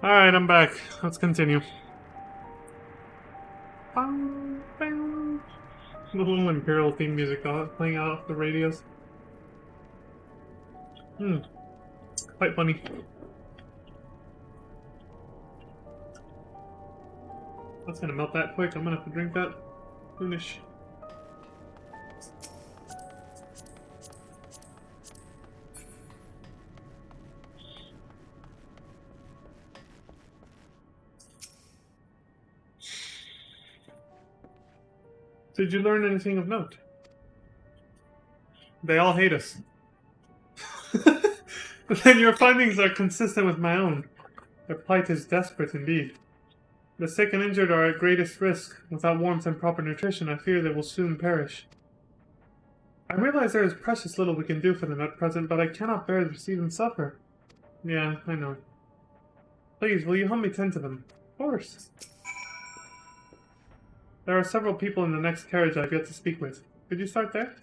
Alright, I'm back. Let's continue. Bang, bang. The little Imperial theme music playing out off the radios. Quite funny. That's gonna melt that quick. I'm gonna have to drink that soonish. Did you learn anything of note? They all hate us. But then your findings are consistent with my own. Their plight is desperate indeed. The sick and injured are at greatest risk. Without warmth and proper nutrition, I fear they will soon perish. I realize there is precious little we can do for them at present, but I cannot bear to see them suffer. Yeah, I know. Please, will you help me tend to them? Of course. There are several people in the next carriage I've yet to speak with. Could you start there?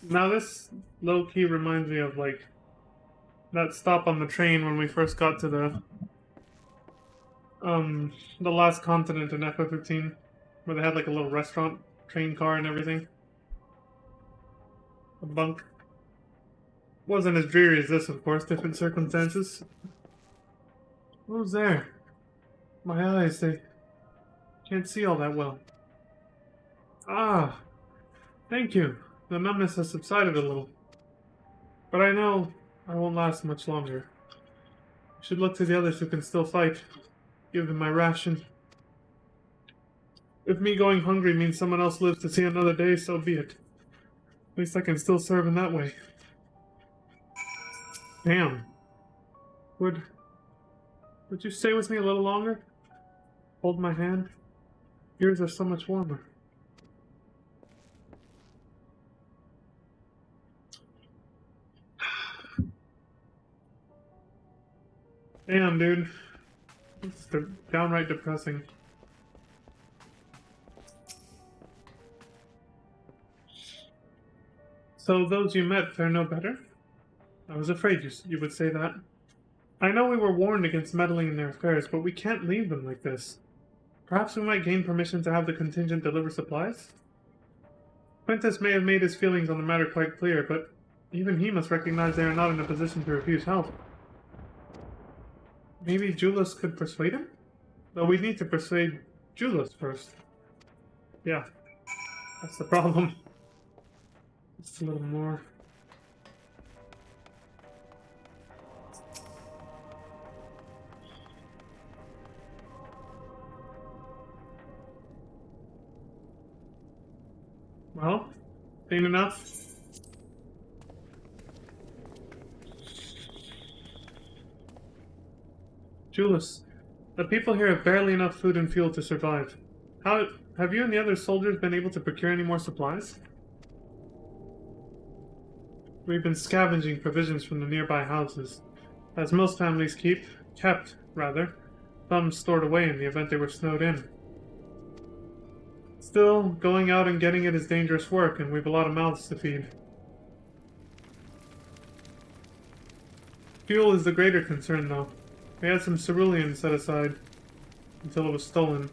Now this low-key reminds me of, like, that stop on the train when we first got to the last continent in FF15, where they had, like, a little restaurant, train car and everything. A bunk. Wasn't as dreary as this, of course, different circumstances. What was there? My eyes, they can't see all that well. Ah, thank you. The numbness has subsided a little. But I know I won't last much longer. I should look to the others who can still fight. Give them my ration. If me going hungry means someone else lives to see another day, so be it. At least I can still serve in that way. Damn. Would you stay with me a little longer? Hold my hand? Yours are so much warmer. Damn, dude. It's downright depressing. So those you met fare no better? I was afraid you would say that. I know we were warned against meddling in their affairs, but we can't leave them like this. Perhaps we might gain permission to have the contingent deliver supplies? Quintus may have made his feelings on the matter quite clear, but even he must recognize they are not in a position to refuse help. Maybe Julius could persuade him? Though we need to persuade Julius first. Yeah, that's the problem. Just a little more. Well, ain't enough. Julius, the people here have barely enough food and fuel to survive. How have you and the other soldiers been able to procure any more supplies? We've been scavenging provisions from the nearby houses, as most families kept, some stored away in the event they were snowed in. Still, going out and getting it is dangerous work, and we've a lot of mouths to feed. Fuel is the greater concern, though. We had some cerulean set aside until it was stolen.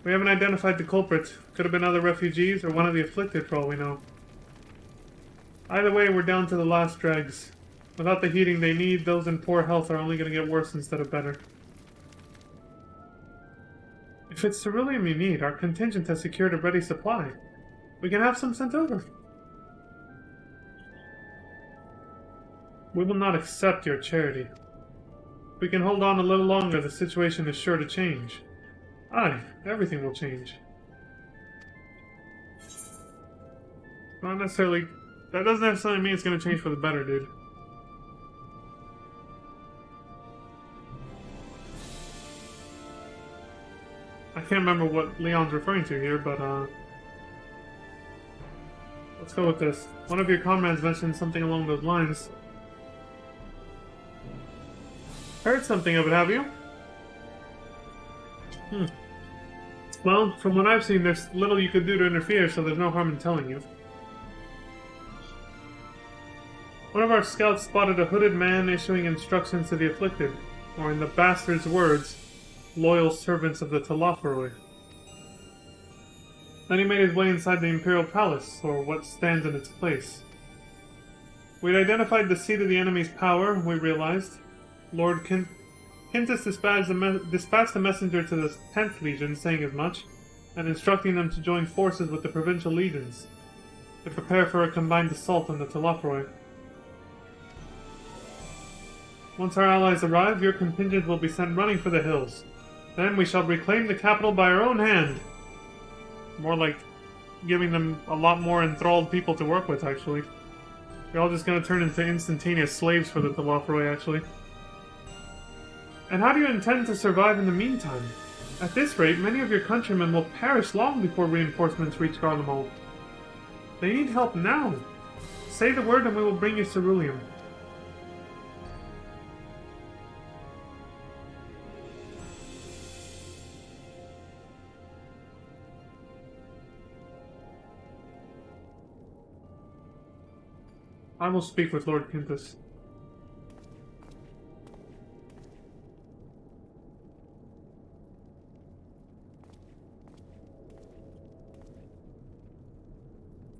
We haven't identified the culprit. Could have been other refugees or one of the afflicted for all we know. Either way, we're down to the last dregs. Without the heating they need, those in poor health are only going to get worse instead of better. If it's cerulean we need, our contingent has secured a ready supply. We can have some sent over. We will not accept your charity. If we can hold on a little longer, the situation is sure to change. Aye, everything will change. Not necessarily... That doesn't necessarily mean it's going to change for the better, dude. I can't remember what Leon's referring to here, but, let's go with this. One of your comrades mentioned something along those lines. Heard something of it, have you? Well, from what I've seen, there's little you could do to interfere, so there's no harm in telling you. One of our scouts spotted a hooded man issuing instructions to the afflicted, or in the bastard's words, loyal servants of the Talafaroi. Then he made his way inside the Imperial Palace, or what stands in its place. We'd identified the seat of the enemy's power, we realized. Lord Quintus dispatched a messenger to the 10th Legion saying as much, and instructing them to join forces with the provincial legions, to prepare for a combined assault on the Talafaroi. Once our allies arrive, your contingent will be sent running for the hills. Then we shall reclaim the capital by our own hand. More like giving them a lot more enthralled people to work with, actually. They're all just going to turn into instantaneous slaves for the Talafaroi, actually. And how do you intend to survive in the meantime? At this rate, many of your countrymen will perish long before reinforcements reach Garlemald. They need help now. Say the word and we will bring you ceruleum. I will speak with Lord Quintus.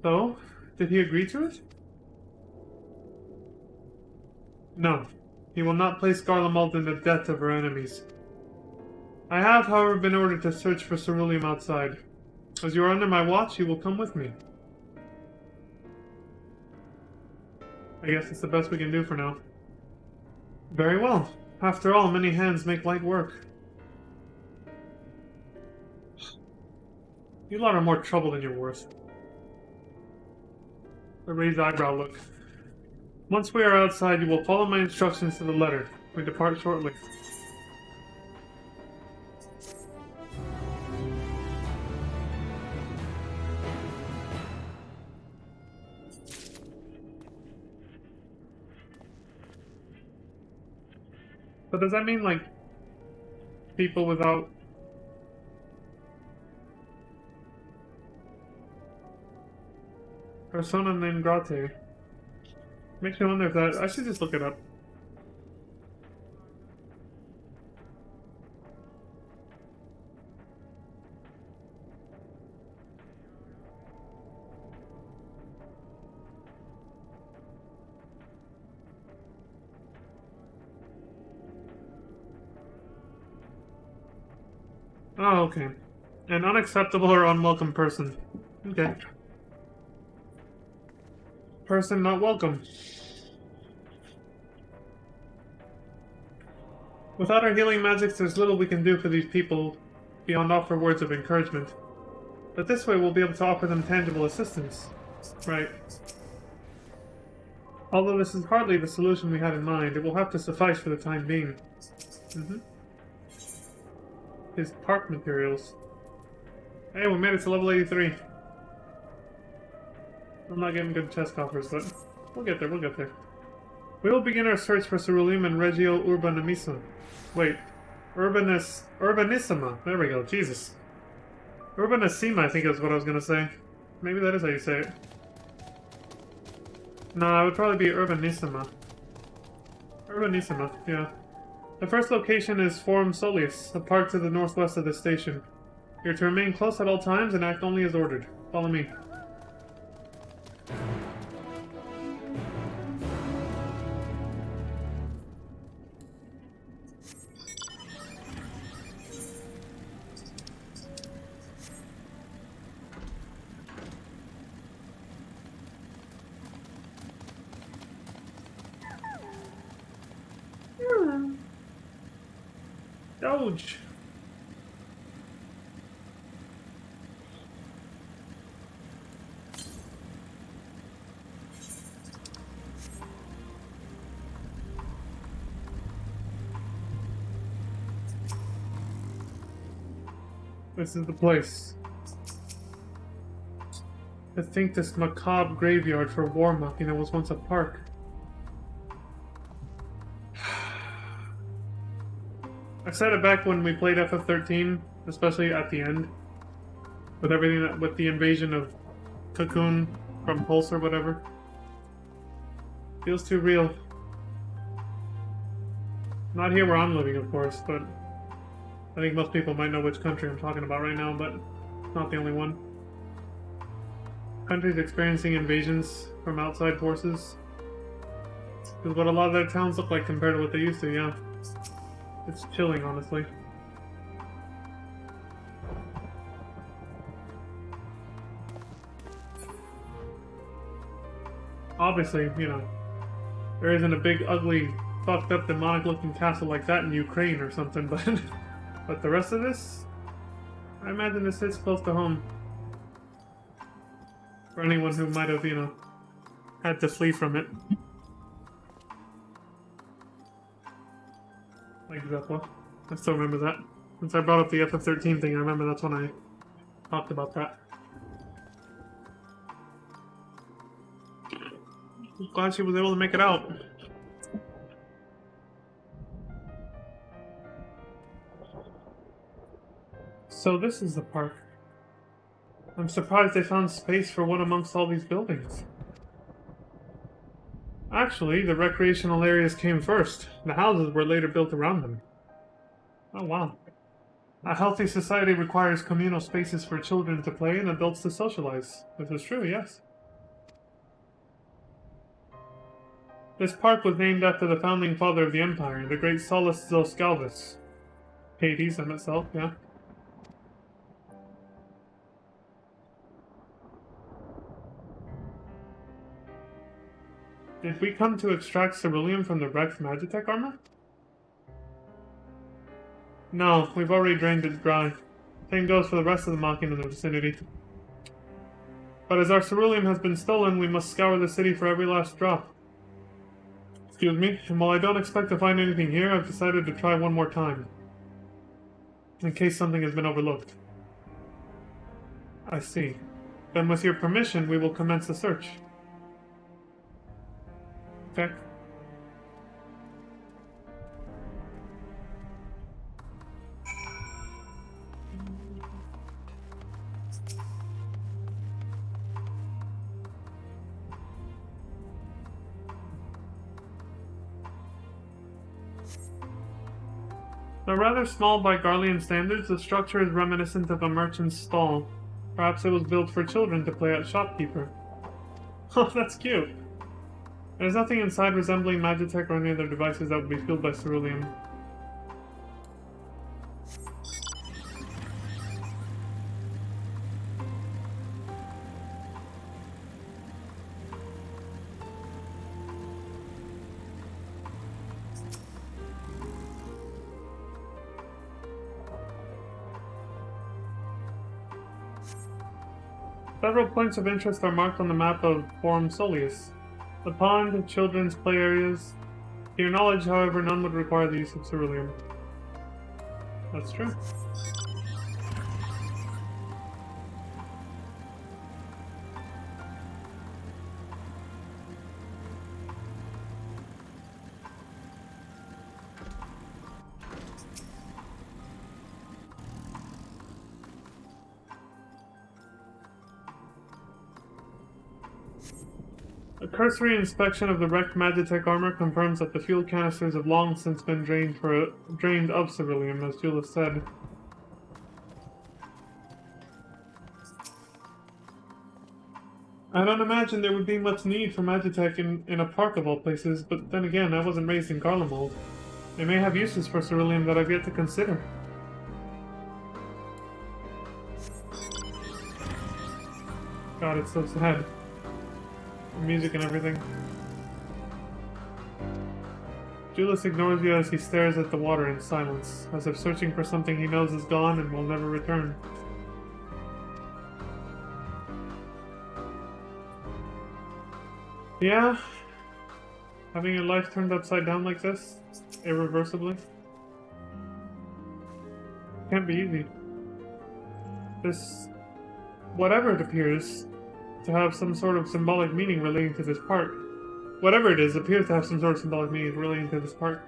So, did he agree to it? No. He will not place Garlemald in the debt of our enemies. I have, however, been ordered to search for ceruleum outside. As you are under my watch, you will come with me. I guess it's the best we can do for now. Very well. After all, many hands make light work. You lot are more trouble than you're worth. A raised eyebrow look. Once we are outside, you will follow my instructions to the letter. We depart shortly. But does that mean, like, people without... Persona non grata? Makes me wonder if that... I should just look it up. Oh, okay. An unacceptable or unwelcome person. Okay. Person not welcome. Without our healing magics, there's little we can do for these people beyond offer words of encouragement. But this way we'll be able to offer them tangible assistance. Right. Although this is hardly the solution we had in mind, it will have to suffice for the time being. His park materials. Hey, we made it to level 83. I'm not getting good chest coffers, but we'll get there, we'll get there. We will begin our search for ceruleum in Regio Urbanissima. Wait. Urbanissima. There we go, Jesus. Urbanissima, I think is what I was gonna say. Maybe that is how you say it. No, it would probably be Urbanissima. Urbanissima, yeah. The first location is Forum Solis, a park to the northwest of the station. You're to remain close at all times and act only as ordered. Follow me. Doge. This is the place. To think this macabre graveyard for war machina was once a park. I said it back when we played FF13, especially at the end. With everything with the invasion of Cocoon from Pulse or whatever. Feels too real. Not here where I'm living, of course, but I think most people might know which country I'm talking about right now, but not the only one. Countries experiencing invasions from outside forces. Is what a lot of their towns look like compared to what they used to, yeah. It's chilling, honestly. Obviously, you know, there isn't a big, ugly, fucked up, demonic-looking castle like that in Ukraine or something, but but the rest of this, I imagine this hits close to home. For anyone who might have, you know, had to flee from it. Like Zeppelin. I still remember that. Since I brought up the FF13 thing, I remember that's when I talked about that. I'm glad she was able to make it out. So this is the park. I'm surprised they found space for one amongst all these buildings. Actually, the recreational areas came first. The houses were later built around them. Oh wow. A healthy society requires communal spaces for children to play and adults to socialize. This is true, yes. This park was named after the founding father of the empire, the great Solus Zoscalvus. Hades in itself, yeah. Did we come to extract ceruleum from the wrecked Magitech armor? No, we've already drained it dry. Same goes for the rest of the Machina in the vicinity. But as our ceruleum has been stolen, we must scour the city for every last drop. Excuse me, and while I don't expect to find anything here, I've decided to try one more time. In case something has been overlooked. I see. Then with your permission, we will commence the search. Okay. Though rather small by Garlean standards, the structure is reminiscent of a merchant's stall. Perhaps it was built for children to play at shopkeeper. Oh, that's cute! There's nothing inside resembling Magitech or any other devices that would be fueled by ceruleum. Several points of interest are marked on the map of Forum Soleus. The pond, children's play areas. To your knowledge, however, none would require the use of ceruleum. That's true. A cursory inspection of the wrecked Magitech armor confirms that the fuel canisters have long since been drained of ceruleum, as Julius said. I don't imagine there would be much need for Magitech in a park of all places, but then again, I wasn't raised in Garlemald. They may have uses for ceruleum that I've yet to consider. God, it's so sad. The music and everything. Julius ignores you as he stares at the water in silence, as if searching for something he knows is gone and will never return. Yeah? Having your life turned upside down like this? Irreversibly? Can't be easy. This... whatever it appears to have some sort of symbolic meaning relating to this park. Whatever it is, appears to have some sort of symbolic meaning relating to this park.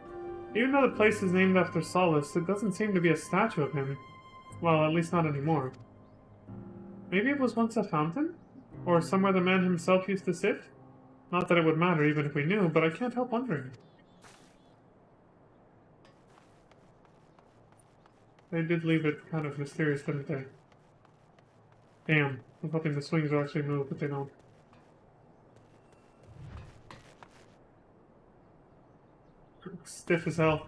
Even though the place is named after Solus, it doesn't seem to be a statue of him. Well, at least not anymore. Maybe it was once a fountain? Or somewhere the man himself used to sit? Not that it would matter even if we knew, but I can't help wondering. They did leave it kind of mysterious, didn't they? Damn, I was hoping the swings would actually move, but they don't. Stiff as hell.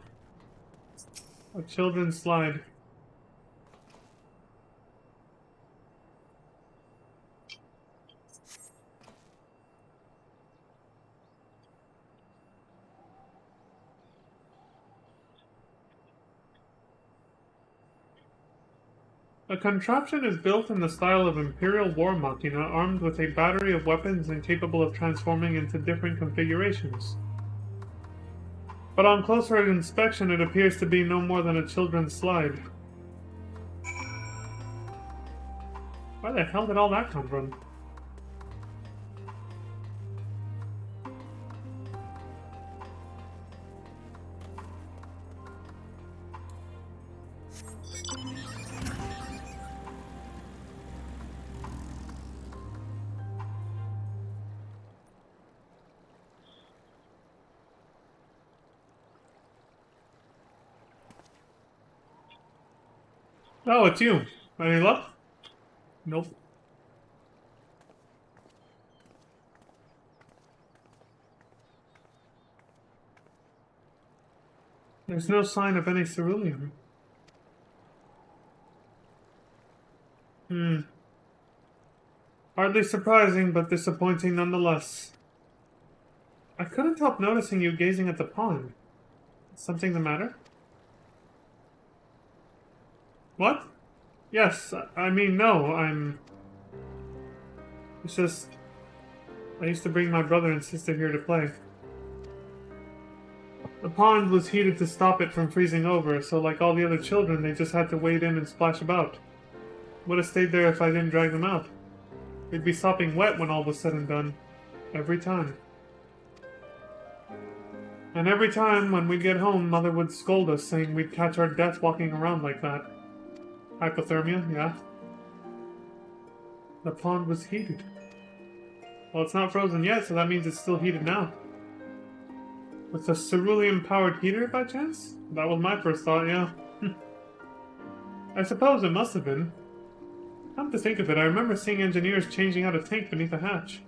A children's slide. The contraption is built in the style of Imperial War Machina, armed with a battery of weapons and capable of transforming into different configurations. But on closer inspection, it appears to be no more than a children's slide. Where the hell did all that come from? Oh, it's you. Any luck? Nope. There's no sign of any ceruleum. Hardly surprising, but disappointing nonetheless. I couldn't help noticing you gazing at the pond. Something the matter? What? Yes, I mean, no, It's just... I used to bring my brother and sister here to play. The pond was heated to stop it from freezing over, so like all the other children, they just had to wade in and splash about. Would have stayed there if I didn't drag them out. They'd be sopping wet when all was said and done. Every time. And every time when we'd get home, Mother would scold us, saying we'd catch our death walking around like that. Hypothermia, yeah. The pond was heated. Well, it's not frozen yet, so that means it's still heated now. With a ceruleum-powered heater, by chance? That was my first thought, yeah. I suppose it must have been. Come to think of it, I remember seeing engineers changing out a tank beneath a hatch.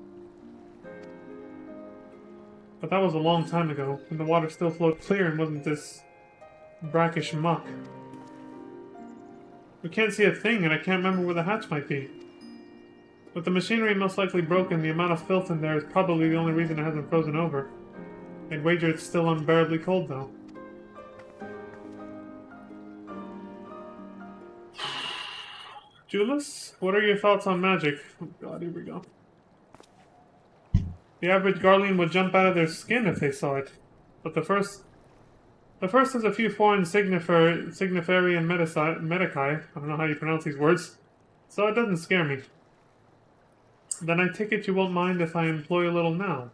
But that was a long time ago, when the water still flowed clear and wasn't this brackish muck. We can't see a thing, and I can't remember where the hatch might be. With the machinery most likely broken, the amount of filth in there is probably the only reason it hasn't frozen over. I'd wager it's still unbearably cold, though. Julius, what are your thoughts on magic? Oh god, here we go. The average Guardian would jump out of their skin if they saw it. But the first has a few foreign Signiferi and Medici, I don't know how you pronounce these words, so it doesn't scare me. Then I take it you won't mind if I employ a little now.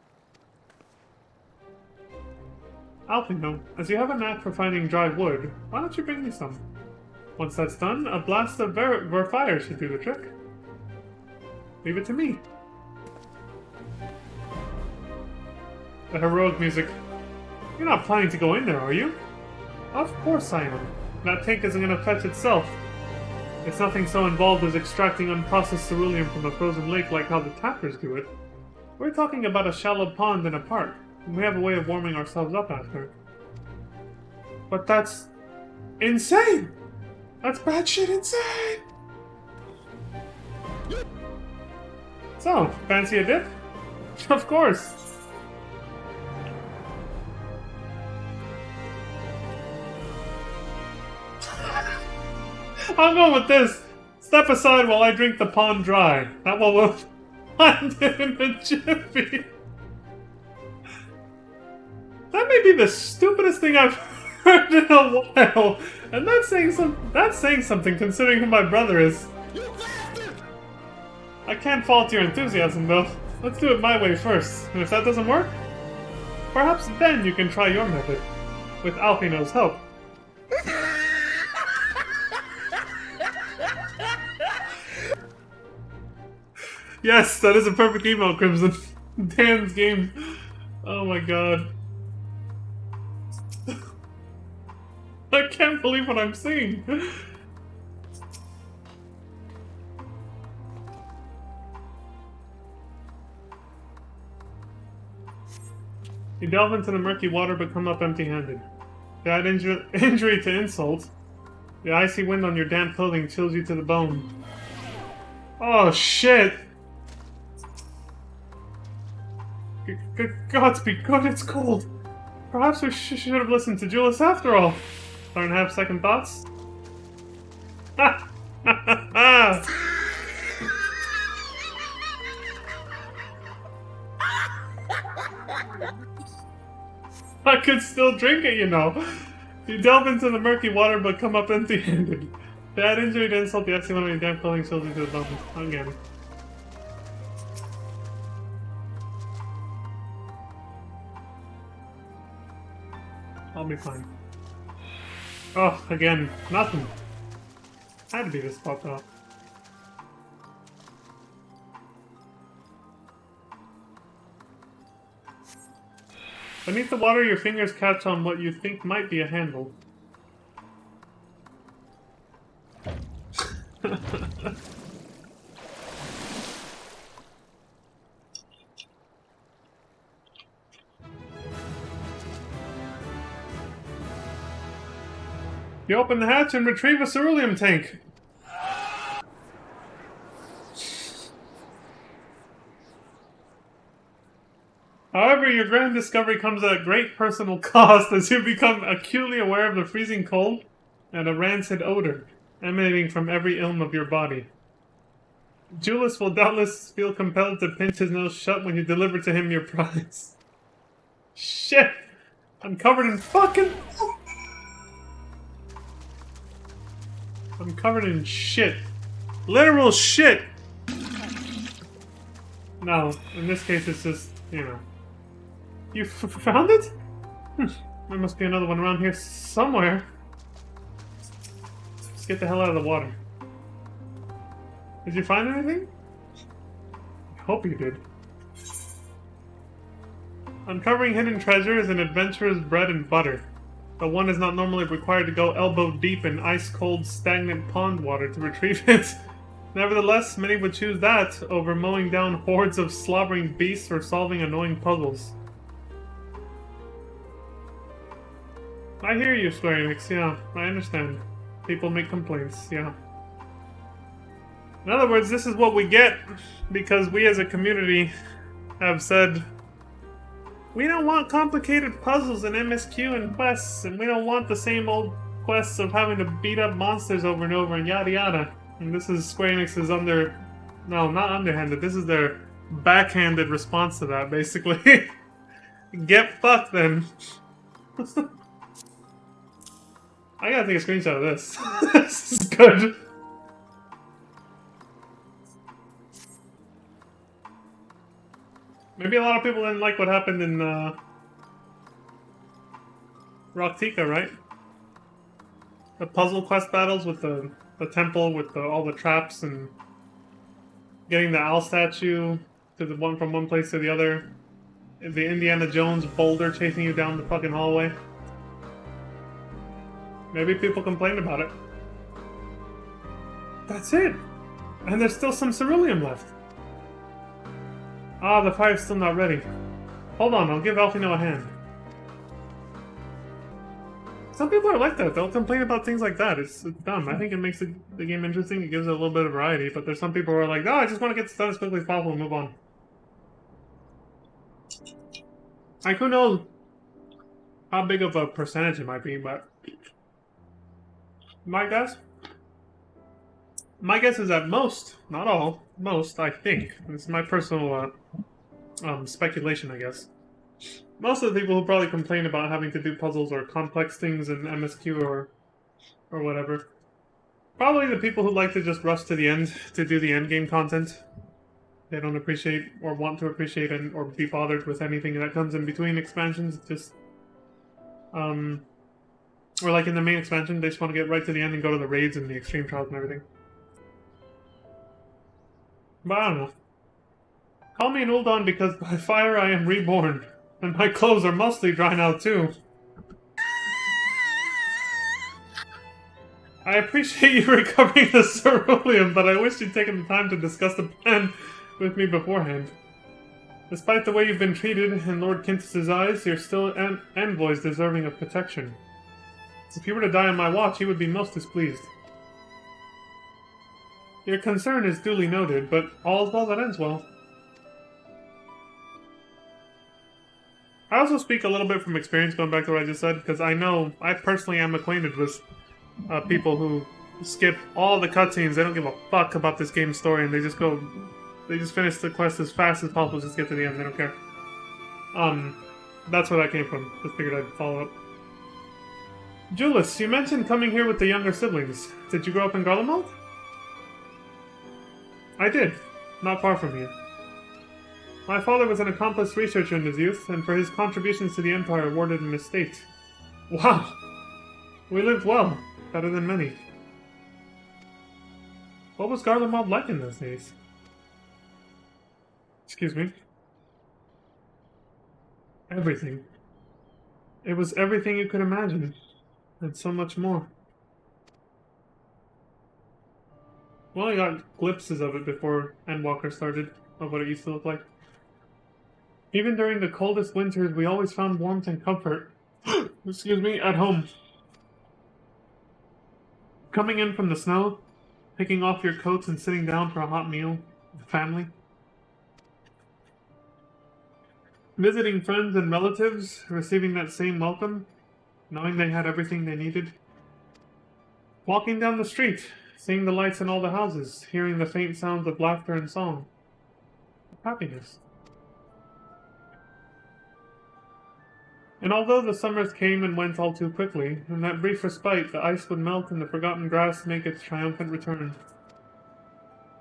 Alpino, as you have a knack for finding dry wood, why don't you bring me some? Once that's done, a blast of fire should do the trick. Leave it to me. The heroic music. You're not planning to go in there, are you? Of course I am. That tank isn't going to fetch itself. It's nothing so involved as extracting unprocessed ceruleum from a frozen lake like how the tappers do it. We're talking about a shallow pond in a park, and we have a way of warming ourselves up after. But that's... insane! That's batshit insane! So, fancy a dip? Of course! I'll go with this. Step aside while I drink the pond dry. That will find it in a jiffy. That may be the stupidest thing I've heard in a while, and that's saying something considering who my brother is. I can't fault your enthusiasm though. Let's do it my way first, and if that doesn't work, perhaps then you can try your method, with Alpino's help. Yes, that is a perfect email, Crimson. Damn game. Oh my god. I can't believe what I'm seeing. You delve into the murky water but come up empty-handed. You add injury to insult. The icy wind on your damp clothing chills you to the bone. Oh shit! Gods be good, it's cold. Perhaps we should have listened to Julius after all. Starting to have second thoughts? Ha! Ha ha ha! I could still drink it, you know. You delve into the murky water but come up empty-handed. Bad injury to insult the icy wind on your damp clothing chills you to the bone. Again. I'll be fine. Oh, again, nothing. Had to be this spot though. Beneath the water, your fingers catch on what you think might be a handle. You open the hatch and retrieve a ceruleum tank. However, your grand discovery comes at a great personal cost as you become acutely aware of the freezing cold and a rancid odor emanating from every ilm of your body. Julius will doubtless feel compelled to pinch his nose shut when you deliver to him your prize. Shit! I'm covered in fucking... I'm covered in shit. Literal shit! No, in this case it's just, you know. You found it? There must be another one around here somewhere. Let's get the hell out of the water. Did you find anything? I hope you did. Uncovering hidden treasure is an adventurer's bread and butter. But one is not normally required to go elbow deep in ice-cold, stagnant pond water to retrieve it. Nevertheless, many would choose that over mowing down hordes of slobbering beasts or solving annoying puzzles. I hear you, Square Enix, yeah, I understand. People make complaints, yeah. In other words, this is what we get because we as a community have said, we don't want complicated puzzles and MSQ and quests, and we don't want the same old quests of having to beat up monsters over and over and yada yada. And this is Square Enix's no, not underhanded, this is their backhanded response to that, basically. Get fucked then. I gotta take a screenshot of this. This is good. Maybe a lot of people didn't like what happened in Rocktika, right? The puzzle quest battles with the temple with all the traps and getting the owl statue to the one from one place to the other. The Indiana Jones boulder chasing you down the fucking hallway. Maybe people complained about it. That's it! And there's still some ceruleum left. Ah, the fire's still not ready. Hold on, I'll give Alfino a hand. Some people are like that. They'll complain about things like that. It's dumb. I think it makes the game interesting. It gives it a little bit of variety. But there's some people who are like, oh, I just want to get this done as quickly as possible and move on. Like, who knows how big of a percentage it might be, but... My guess is that most, not all, most, I think, this is my personal speculation, I guess. Most of the people who probably complain about having to do puzzles or complex things in MSQ or whatever, probably the people who like to just rush to the end to do the end game content. They don't appreciate or want to appreciate or be bothered with anything that comes in between expansions. Just, or like in the main expansion, they just want to get right to the end and go to the raids and the extreme trials and everything. But I don't know. Call me an Uldon because by fire I am reborn. And my clothes are mostly dry now too. I appreciate you recovering the ceruleum, but I wish you'd taken the time to discuss the plan with me beforehand. Despite the way you've been treated in Lord Quintus's eyes, you're still an envoys deserving of protection. If you were to die on my watch, he would be most displeased. Your concern is duly noted, but all's well that ends well. I also speak a little bit from experience, going back to what I just said, because I know, I personally am acquainted with people who skip all the cutscenes. They don't give a fuck about this game's story, and they just finish the quest as fast as possible, just get to the end, they don't care. That's where that came from. Just figured I'd follow up. Julius, you mentioned coming here with the younger siblings. Did you grow up in Garlemald? I did. Not far from here. My father was an accomplished researcher in his youth, and for his contributions to the Empire awarded an estate. Wow! We lived well. Better than many. What was Garlemald like in those days? Excuse me. Everything. It was everything you could imagine. And so much more. We only got glimpses of it before Endwalker started, of what it used to look like. Even during the coldest winters, we always found warmth and comfort, excuse me, at home. Coming in from the snow, picking off your coats and sitting down for a hot meal with the family. Visiting friends and relatives, receiving that same welcome, knowing they had everything they needed. Walking down the street, seeing the lights in all the houses, hearing the faint sounds of laughter and song. Happiness. And although the summers came and went all too quickly, in that brief respite the ice would melt and the forgotten grass make its triumphant return.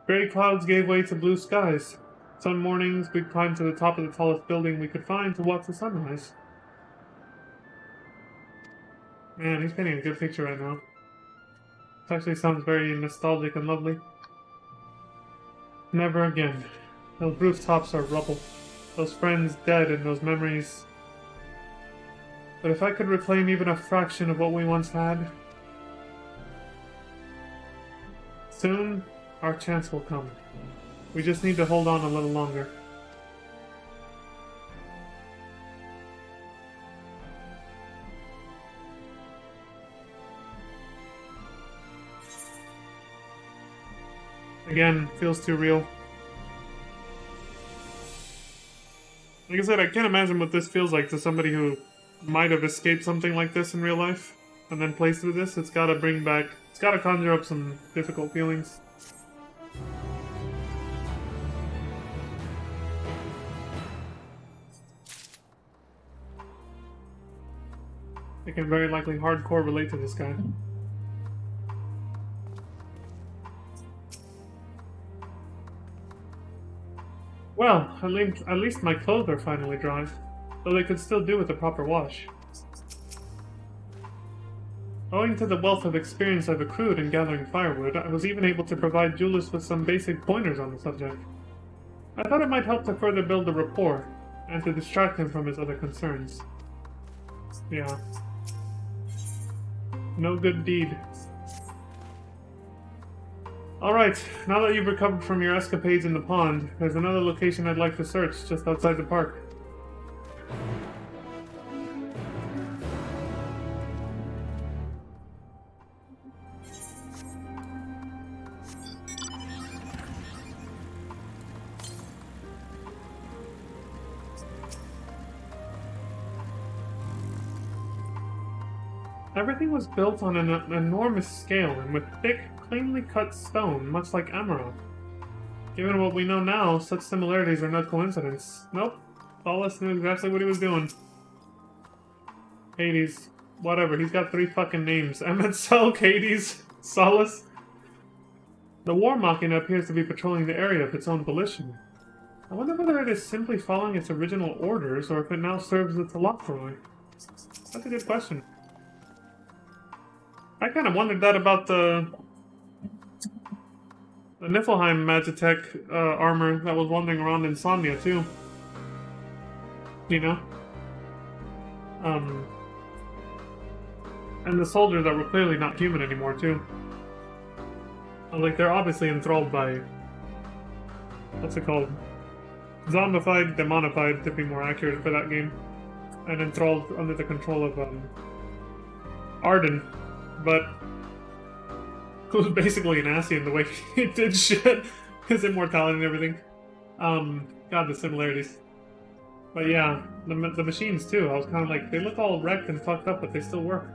Gray clouds gave way to blue skies. Some mornings we'd climb to the top of the tallest building we could find to watch the sunrise. Man, he's painting a good picture right now. It actually sounds very nostalgic and lovely. Never again. Those rooftops are rubble. Those friends dead and those memories. But if I could reclaim even a fraction of what we once had, soon our chance will come. We just need to hold on a little longer. Again, feels too real. Like I said, I can't imagine what this feels like to somebody who might have escaped something like this in real life and then plays through this. It's gotta conjure up some difficult feelings. I can very likely hardcore relate to this guy. Well, at least my clothes are finally dry, though they could still do with a proper wash. Owing to the wealth of experience I've accrued in gathering firewood, I was even able to provide Julius with some basic pointers on the subject. I thought it might help to further build a rapport, and to distract him from his other concerns. Yeah. No good deed. Alright, now that you've recovered from your escapades in the pond, there's another location I'd like to search, just outside the park. Everything was built on an enormous scale and with thick, cleanly cut stone, much like Amarok. Given what we know now, such similarities are no coincidence. Nope. Solace knew exactly what he was doing. Hades. Whatever, he's got 3 fucking names. Emet-Selk, Hades, Solace. The War Machina appears to be patrolling the area of its own volition. I wonder whether it is simply following its original orders, or if it now serves as a Locroy. That's a good question. I kind of wondered that about the The Niflheim Magitech armor that was wandering around Insomnia, too. You know? And the soldiers that were clearly not human anymore, too. Like, they're obviously enthralled by... What's it called? Zombified, demonified, to be more accurate for that game. And enthralled under the control of, Arden. But... who was basically an Ascian the way he did shit. His immortality and everything. God, the similarities. But yeah, the machines too. I was kind of like, they look all wrecked and fucked up, but they still work.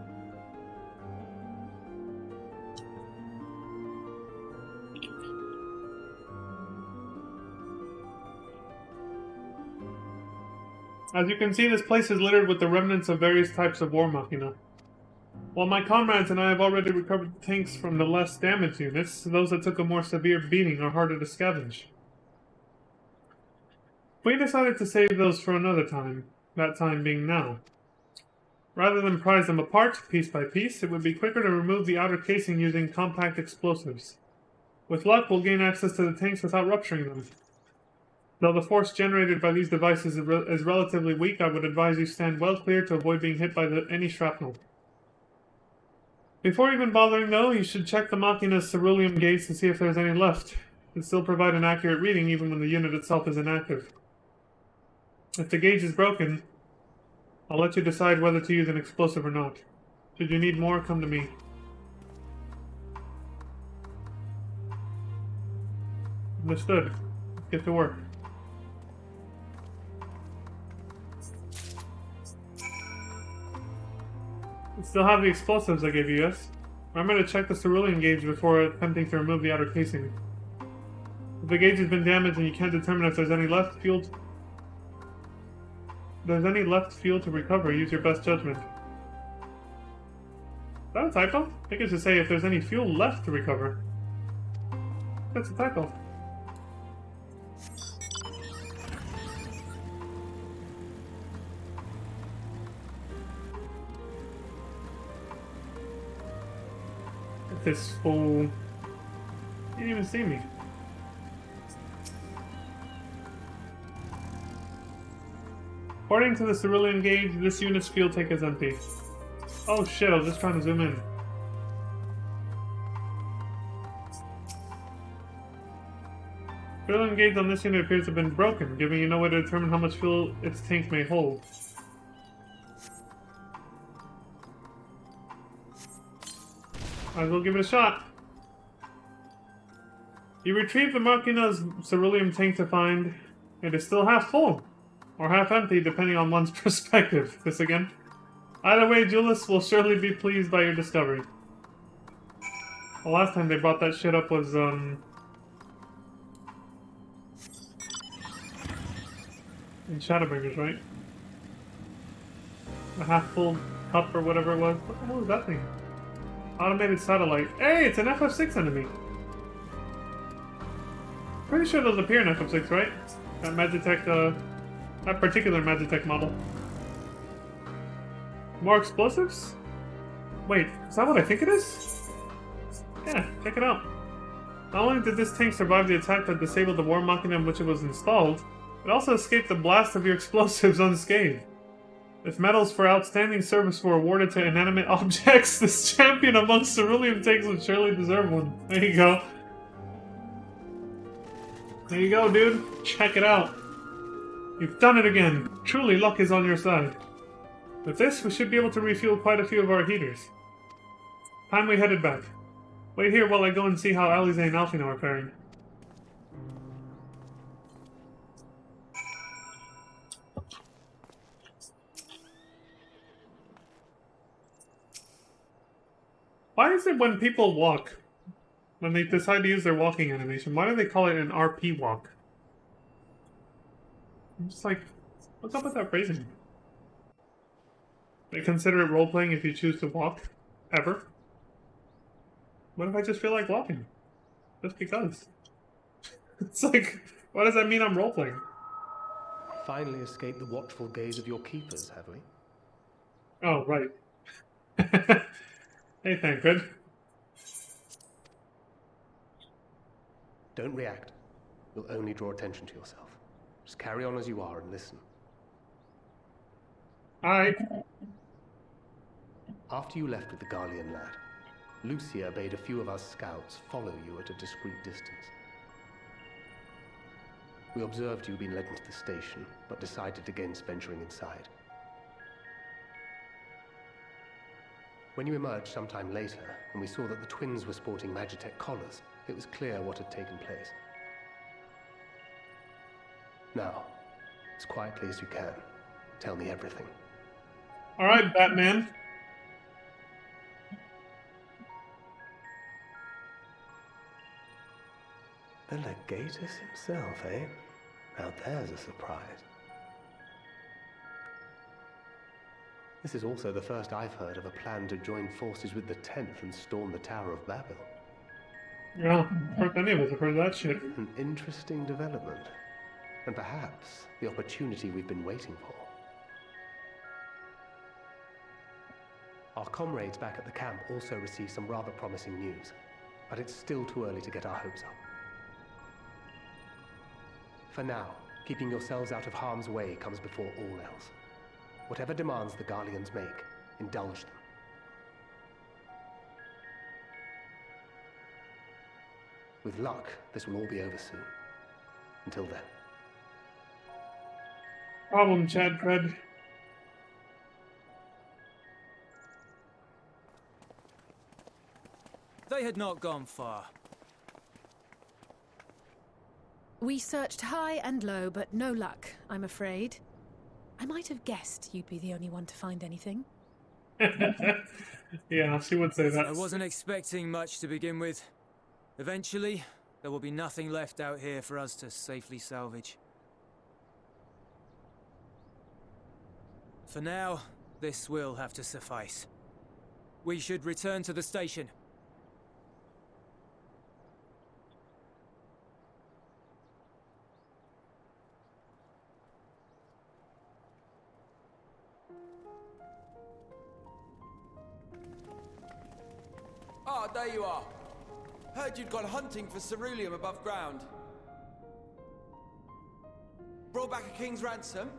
As you can see, this place is littered with the remnants of various types of war machina. While my comrades and I have already recovered the tanks from the less damaged units, those that took a more severe beating are harder to scavenge. We decided to save those for another time, that time being now. Rather than prise them apart, piece by piece, it would be quicker to remove the outer casing using compact explosives. With luck, we'll gain access to the tanks without rupturing them. Though the force generated by these devices is relatively weak, I would advise you stand well clear to avoid being hit by any shrapnel. Before even bothering, though, you should check the Machina's ceruleum gauge to see if there's any left. It can still provide an accurate reading even when the unit itself is inactive. If the gauge is broken, I'll let you decide whether to use an explosive or not. Should you need more, come to me. Understood. Let's get to work. You still have the explosives I gave you, yes? Remember to check the cerulean gauge before attempting to remove the outer casing. If the gauge has been damaged and you can't determine if there's any left fuel to recover, use your best judgment. Is that a typo? I think it should say if there's any fuel left to recover. That's a typo. This fool. He didn't even see me. According to the cerulean gauge, this unit's fuel tank is empty. Oh shit, I was just trying to zoom in. Cerulean gauge on this unit appears to have been broken, giving you no way to determine how much fuel its tank may hold. Might as well give it a shot. You retrieve the Machina's ceruleum tank to find it is still half full, or half empty depending on one's perspective. This again. Either way, Julius will surely be pleased by your discovery. The last time they brought that shit up was, in Shadowbringers, right? A half-full cup or whatever it was. What the hell is that thing? Automated satellite. Hey, it's an FF6 enemy! Pretty sure those appear in FF6, right? That Magitech, that particular Magitech model. More explosives? Wait, is that what I think it is? Yeah, check it out. Not only did this tank survive the attack that disabled the war machina in which it was installed, it also escaped the blast of your explosives unscathed. If medals for outstanding service were awarded to inanimate objects, this champion amongst cerulean tanks would surely deserve one. There you go. There you go, dude. Check it out. You've done it again. Truly, luck is on your side. With this, we should be able to refuel quite a few of our heaters. Time we headed back. Wait here while I go and see how Alize and Alfina are faring. Why is it when people walk, when they decide to use their walking animation, why do they call it an RP walk? I'm just like, what's up with that phrasing? They consider it role-playing if you choose to walk? Ever? What if I just feel like walking? Just because. It's like, what does that mean I'm role-playing? Finally escaped the watchful gaze of your keepers, have we? Oh, right. Hey, Thancred. Don't react. You'll only draw attention to yourself. Just carry on as you are and listen. Alright. After you left with the Garlean lad, Lucia bade a few of us scouts follow you at a discreet distance. We observed you being led into the station, but decided against venturing inside. When you emerged sometime later, and we saw that the twins were sporting Magitech collars, it was clear what had taken place. Now, as quietly as you can, tell me everything. Alright, Batman. The Legatus himself, eh? Now there's a surprise. This is also the first I've heard of a plan to join forces with the 10th and storm the Tower of Babel. Yeah, first any of us have heard that shit. An interesting development. And perhaps the opportunity we've been waiting for. Our comrades back at the camp also received some rather promising news, but it's still too early to get our hopes up. For now, keeping yourselves out of harm's way comes before all else. Whatever demands the Garleans make, indulge them. With luck, this will all be over soon. Until then. Problem, Chad Fred. They had not gone far. We searched high and low, but no luck, I'm afraid. I might have guessed you'd be the only one to find anything. Yeah, she would say that. I wasn't expecting much to begin with. Eventually, there will be nothing left out here for us to safely salvage. For now, this will have to suffice. We should return to the station. Ah, there you are. Heard you'd gone hunting for ceruleum above ground. Brought back a king's ransom?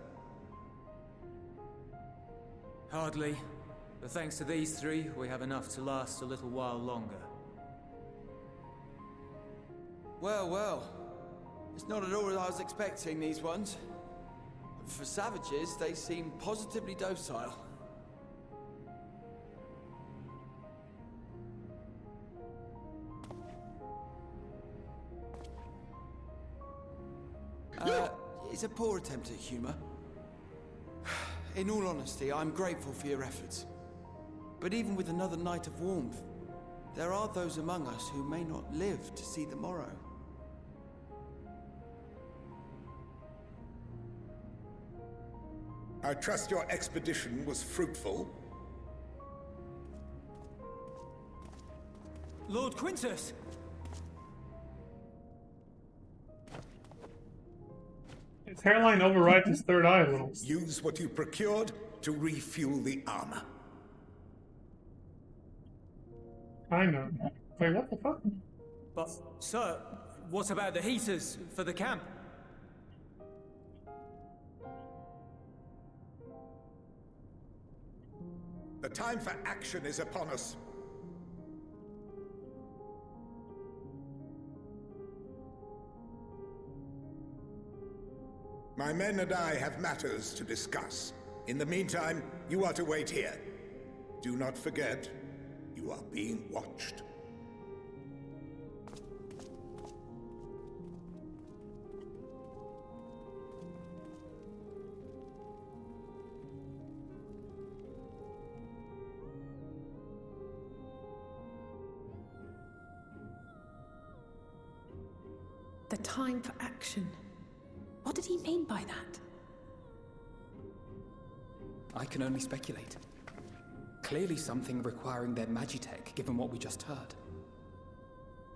Hardly. But thanks to these three, we have enough to last a little while longer. Well, well. It's not at all as I was expecting, these ones. For savages, they seem positively docile. It's a poor attempt at humor. In all honesty, I'm grateful for your efforts. But even with another night of warmth, there are those among us who may not live to see the morrow. I trust your expedition was fruitful. Lord Quintus! His hairline overrides his third eye a little. Use what you procured to refuel the armor. I know. Wait, what the fuck? But, sir, what about the heaters for the camp? The time for action is upon us. My men and I have matters to discuss. In the meantime, you are to wait here. Do not forget, you are being watched. The time for action. What did he mean by that? I can only speculate. Clearly something requiring their magitech, given what we just heard.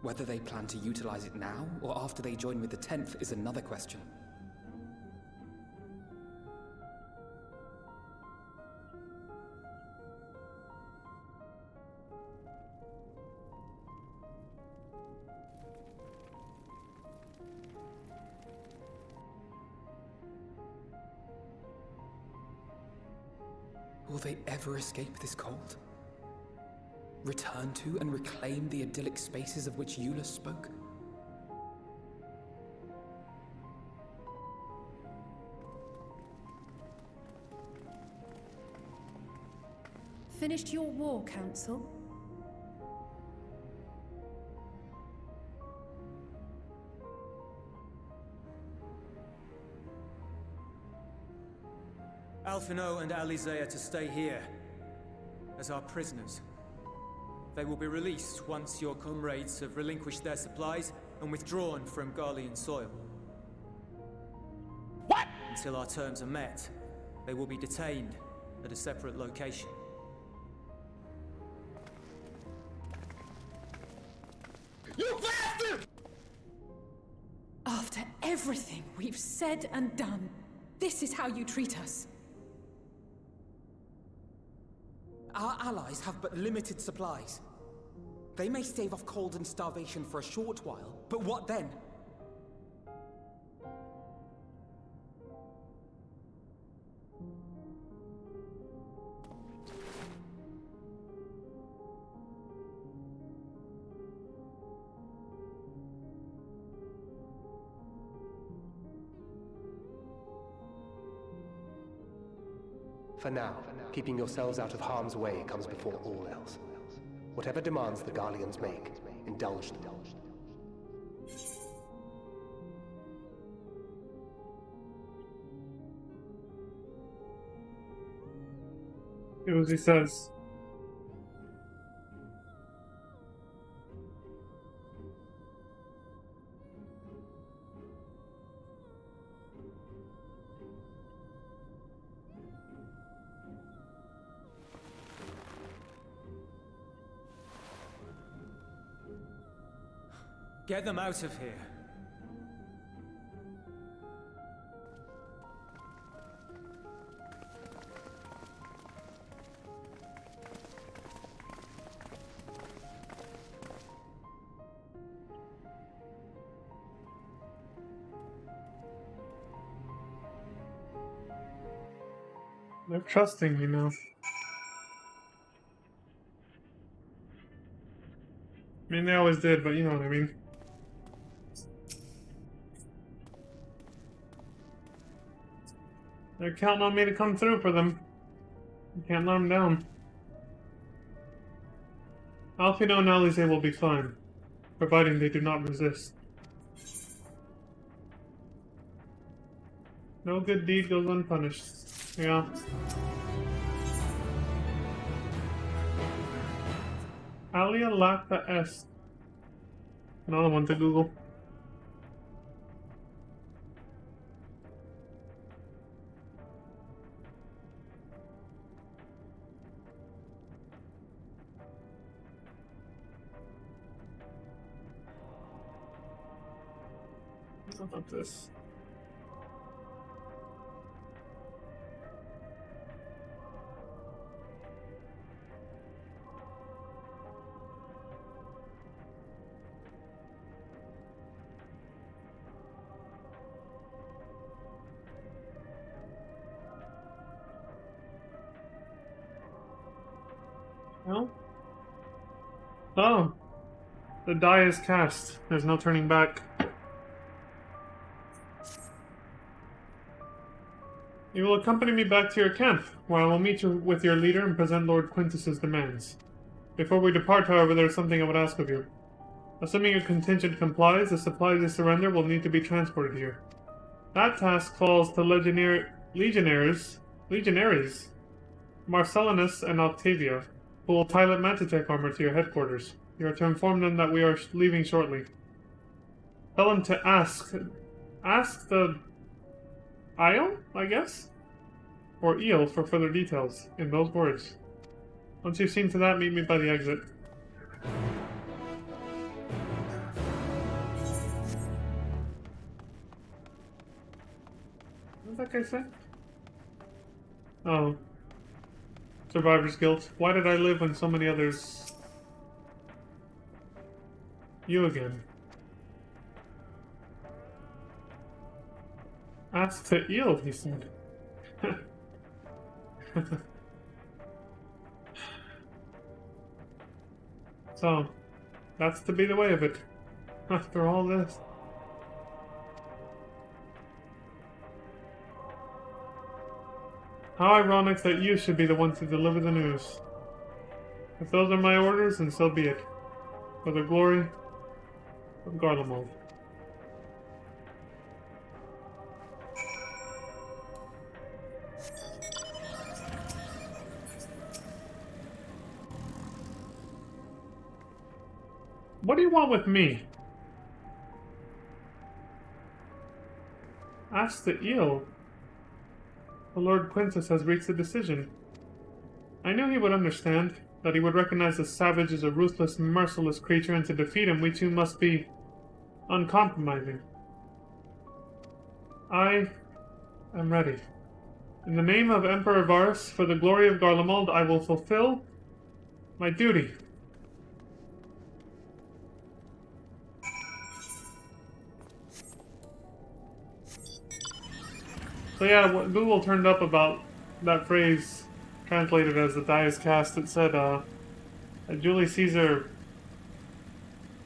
Whether they plan to utilize it now, or after they join with the 10th, is another question. Will they ever escape this cold? Return to and reclaim the idyllic spaces of which Eula spoke? Finished your war, Council? Alphino and Alizé are to stay here as our prisoners. They will be released once your comrades have relinquished their supplies and withdrawn from Garlean soil. What? Until our terms are met, they will be detained at a separate location. You bastard! After everything we've said and done, this is how you treat us. Our allies have but limited supplies. They may stave off cold and starvation for a short while, but what then? For now, keeping yourselves out of harm's way comes before all else. Whatever demands the Garleans make, indulge them. Do as he says. Get them out of here. They're trusting me now. I mean, they always did, but you know what I mean. They're counting on me to come through for them. You can't let them down. Alphino and Alizé will be fine, providing they do not resist. No good deed goes unpunished. Yeah. Alia Lacta Est. Another one to Google. How about this? No? Oh. The die is cast. There's no turning back. You will accompany me back to your camp, where I will meet you with your leader and present Lord Quintus's demands. Before we depart, however, there is something I would ask of you. Assuming your contingent complies, the supplies you surrender will need to be transported here. That task falls to legionaries, Marcellinus and Octavia, who will pilot Mantitech armor to your headquarters. You are to inform them that we are leaving shortly. Tell them to ask the Io, I guess? Or Eel for further details, in those words. Once you've seen to that, meet me by the exit. What did that guy say? Oh. Survivor's guilt. Why did I live when so many others... You again. Ask to Eel, he said. So, that's to be the way of it. After all this. How ironic that you should be the one to deliver the news. If those are my orders, then so be it. For the glory of Garlemald. What do you want with me? Ask the eel. The Lord Quintus has reached a decision. I knew he would understand, that he would recognize the savage as a ruthless, merciless creature, and to defeat him we two must be uncompromising. I am ready. In the name of Emperor Varus, for the glory of Garlemald, I will fulfill my duty. So yeah, what Google turned up about that phrase, translated as the die is cast, it said, that Julius Caesar...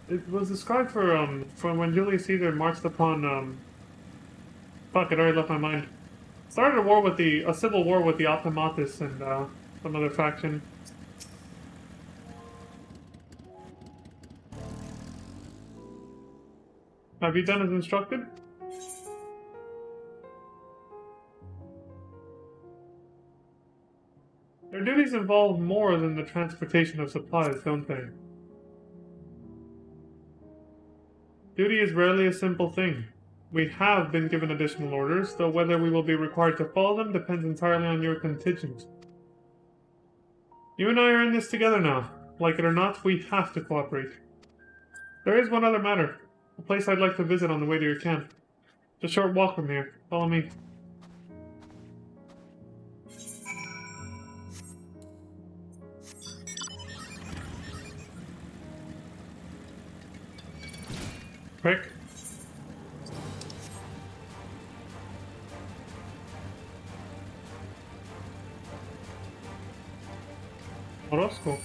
It was described for when Julius Caesar marched upon, fuck, it already left my mind. Started a civil war with the Optimatus and, some other faction. Have you done as instructed? Their duties involve more than the transportation of supplies, don't they? Duty is rarely a simple thing. We have been given additional orders, though whether we will be required to follow them depends entirely on your contingent. You and I are in this together now. Like it or not, we have to cooperate. There is one other matter. A place I'd like to visit on the way to your camp. It's a short walk from here. Follow me. Quick. Orozco.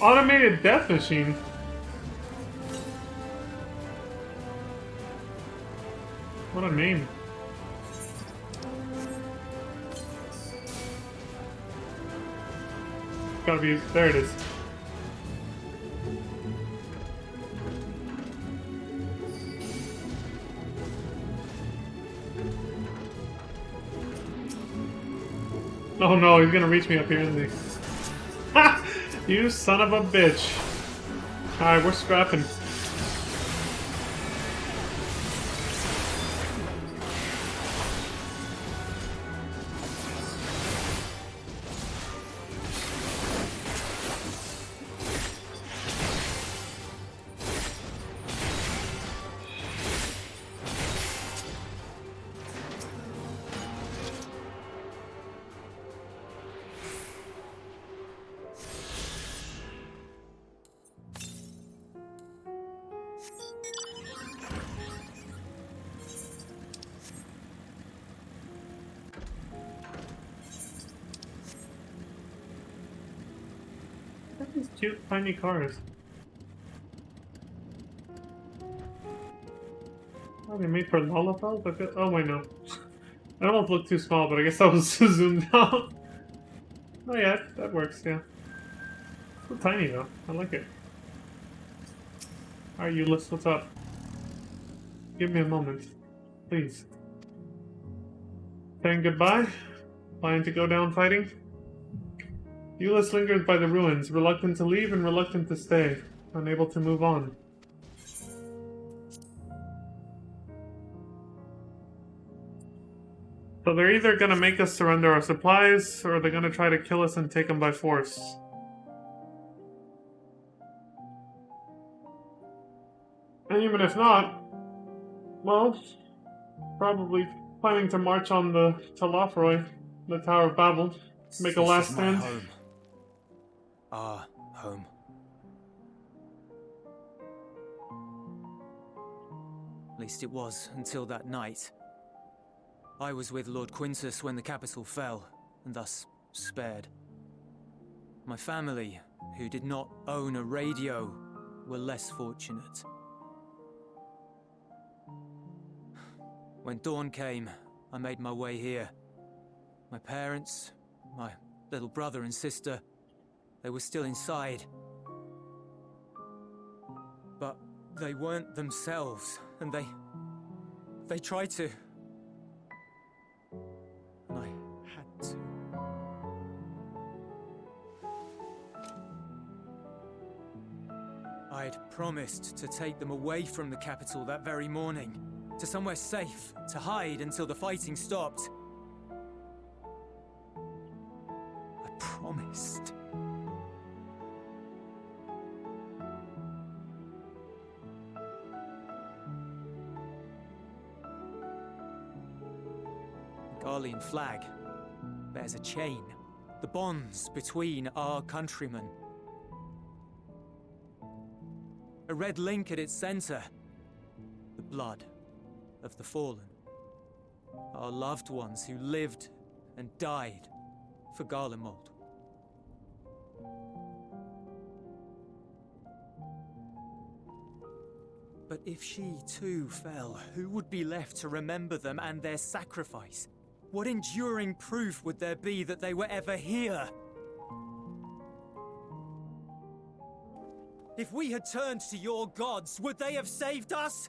Automated death machine. What a name. Gotta be, there it is. Oh no, he's gonna reach me up here, isn't he? Ha! You son of a bitch. Alright, we're scrapping. Look at these cute, tiny cars. Oh, they made for Lollapalooza? Oh, wait, no. I almost looked too small, but I guess I was zoomed out. Oh, yeah, that works, yeah. So tiny, though. I like it. Alright, Ulyss, what's up? Give me a moment. Please. Saying goodbye? Planning to go down fighting? Ulyss lingers by the ruins, reluctant to leave and reluctant to stay, unable to move on. So they're either gonna make us surrender our supplies, or they're gonna try to kill us and take them by force. And even if not, well, probably planning to march on to Lothroi, the Tower of Babel, make a last stand. Home. Our home. At least it was until that night. I was with Lord Quintus when the capital fell, and thus spared. My family, who did not own a radio, were less fortunate. When dawn came, I made my way here. My parents, my little brother and sister, they were still inside. But they weren't themselves, and they tried to. And I had to. I'd promised to take them away from the capital that very morning, to somewhere safe, to hide until the fighting stopped. I promised. The Garlean flag bears a chain, the bonds between our countrymen. A red link at its center, the blood of the fallen. Our loved ones who lived and died for Garlemald. But if she too fell, who would be left to remember them and their sacrifice? What enduring proof would there be that they were ever here? If we had turned to your gods, would they have saved us?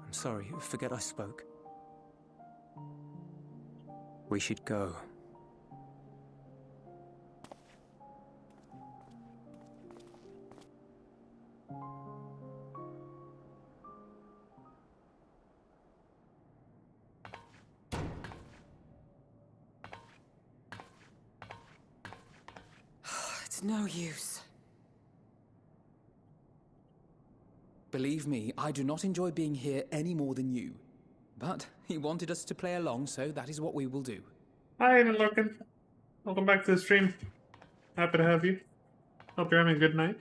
I'm sorry, forget I spoke. We should go. It's no use. Believe me, I do not enjoy being here any more than you. But he wanted us to play along, so that is what we will do. Hi, Endwalker. Welcome back to the stream. Happy to have you. Hope you're having a good night.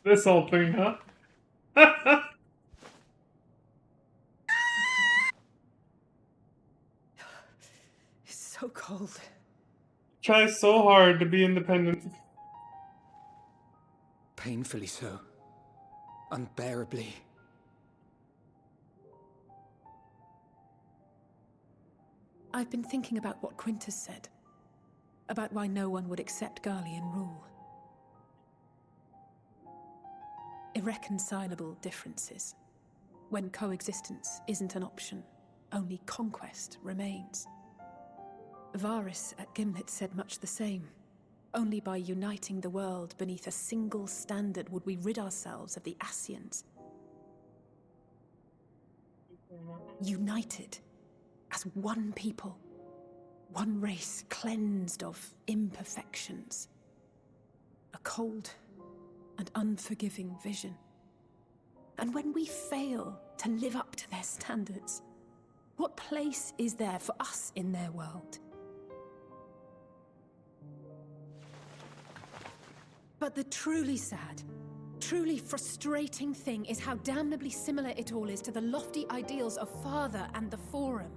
This old thing, huh? It's so cold. Try so hard to be independent. Painfully so. Unbearably. I've been thinking about what Quintus said. About why no one would accept Garlean rule. Irreconcilable differences. When coexistence isn't an option, only conquest remains. Varys at Gimlet said much the same. Only by uniting the world beneath a single standard would we rid ourselves of the Ascians. United as one people, one race cleansed of imperfections. A cold and unforgiving vision. And when we fail to live up to their standards, what place is there for us in their world? But the truly sad, truly frustrating thing is how damnably similar it all is to the lofty ideals of Father and the Forum.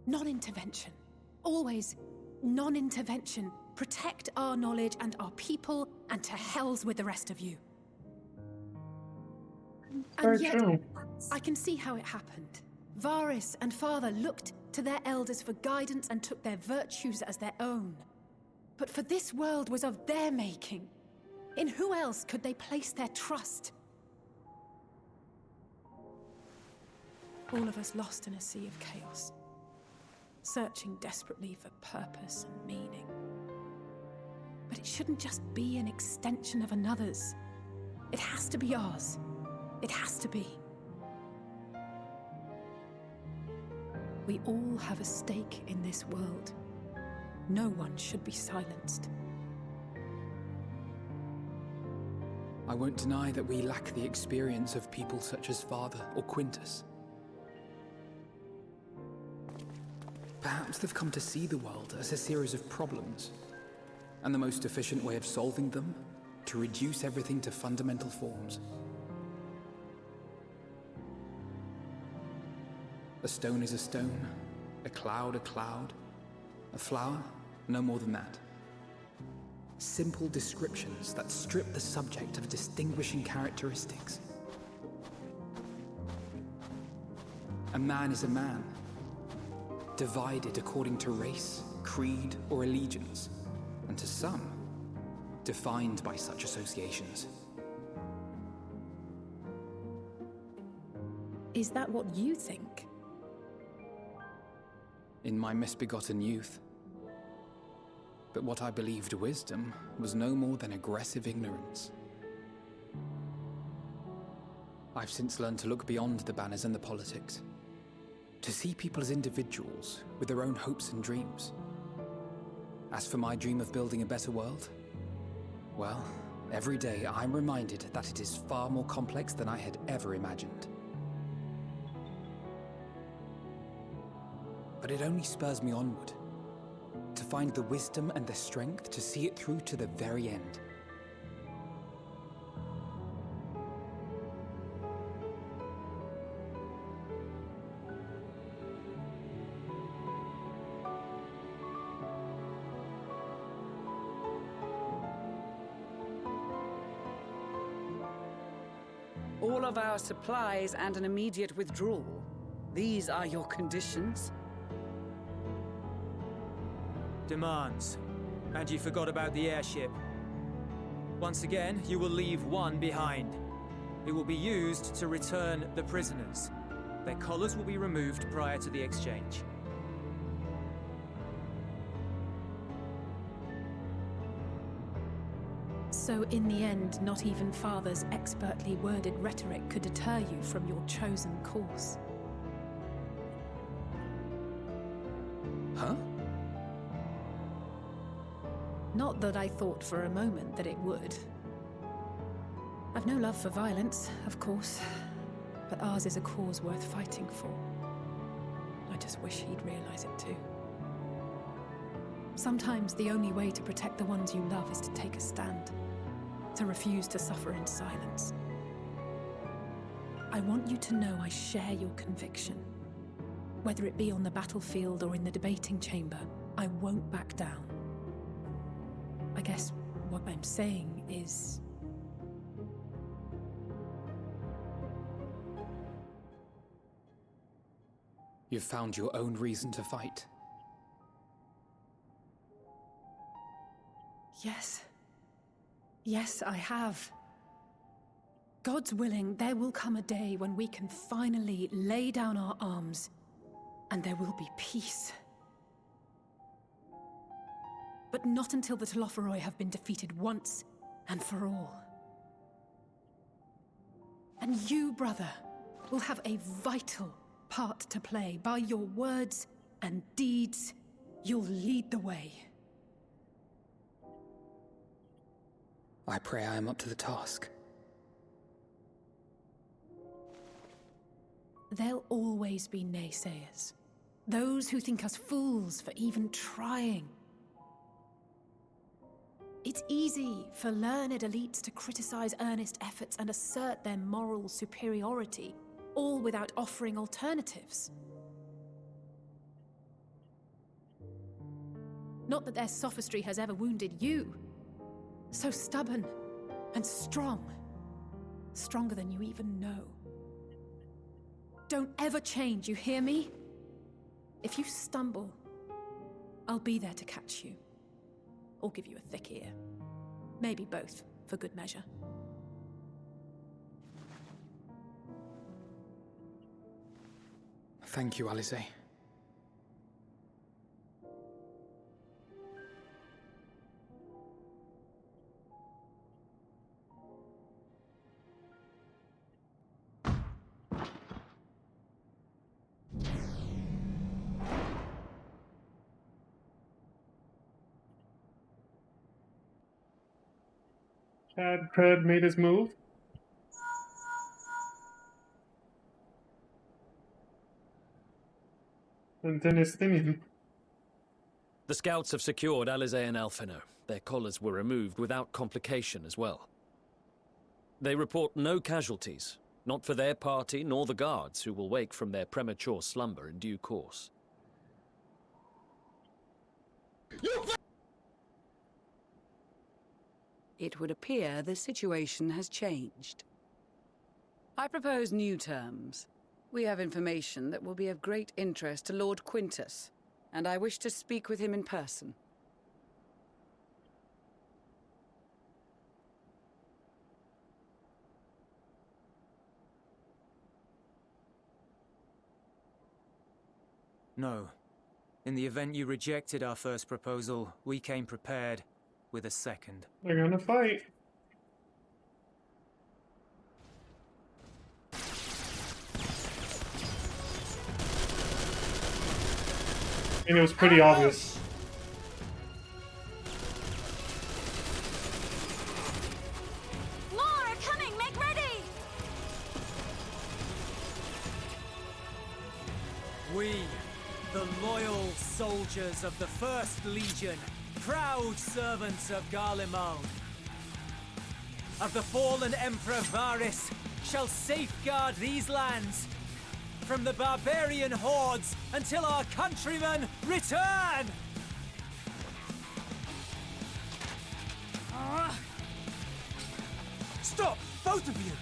Non-intervention. Always non-intervention. Protect our knowledge and our people, and to hells with the rest of you. And yet, I can see how it happened. Varys and Father looked to their elders for guidance and took their virtues as their own. But for this world was of their making. In who else could they place their trust? All of us lost in a sea of chaos, searching desperately for purpose and meaning. But it shouldn't just be an extension of another's. It has to be ours. It has to be. We all have a stake in this world. No one should be silenced. I won't deny that we lack the experience of people such as Father or Quintus. Perhaps they've come to see the world as a series of problems, and the most efficient way of solving them, to reduce everything to fundamental forms. A stone is a stone, a cloud, a flower, no more than that. Simple descriptions that strip the subject of distinguishing characteristics. A man is a man, divided according to race, creed, or allegiance, and to some, defined by such associations. Is that what you think? In my misbegotten youth. But what I believed wisdom was no more than aggressive ignorance. I've since learned to look beyond the banners and the politics, to see people as individuals with their own hopes and dreams. As for my dream of building a better world, well, every day I'm reminded that it is far more complex than I had ever imagined. But it only spurs me onward, to find the wisdom and the strength to see it through to the very end. All of our supplies and an immediate withdrawal. These are your conditions? Demands. And you forgot about the airship. Once again, you will leave one behind. It will be used to return the prisoners. Their collars will be removed prior to the exchange. So in the end, not even Father's expertly worded rhetoric could deter you from your chosen course. Huh? Not that I thought for a moment that it would. I've no love for violence, of course, but ours is a cause worth fighting for. I just wish he'd realize it too. Sometimes the only way to protect the ones you love is to take a stand, to refuse to suffer in silence. I want you to know I share your conviction. Whether it be on the battlefield or in the debating chamber, I won't back down. I guess what I'm saying is... You've found your own reason to fight. Yes. Yes, I have. God's willing, there will come a day when we can finally lay down our arms, and there will be peace. But not until the Telophoroi have been defeated once and for all. And you, brother, will have a vital part to play. By your words and deeds, you'll lead the way. I pray I am up to the task. There'll always be naysayers. Those who think us fools for even trying. It's easy for learned elites to criticize earnest efforts and assert their moral superiority, all without offering alternatives. Not that their sophistry has ever wounded you. So stubborn and strong. Stronger than you even know. Don't ever change, you hear me? If you stumble, I'll be there to catch you. Or give you a thick ear. Maybe both, for good measure. Thank you, Alice. Had Cred made his move? And Denistinian. The scouts have secured Alizé and Alphino. Their collars were removed without complication as well. They report no casualties, not for their party nor the guards, who will wake from their premature slumber in due course. It would appear the situation has changed. I propose new terms. We have information that will be of great interest to Lord Quintus, and I wish to speak with him in person. No. In the event you rejected our first proposal, we came prepared with a second. They're gonna fight. And it was pretty obvious. More are coming! Make ready! We, the loyal soldiers of the First Legion, proud servants of Garlemald, of the fallen Emperor Varys, shall safeguard these lands from the barbarian hordes until our countrymen return! Stop! Both of you!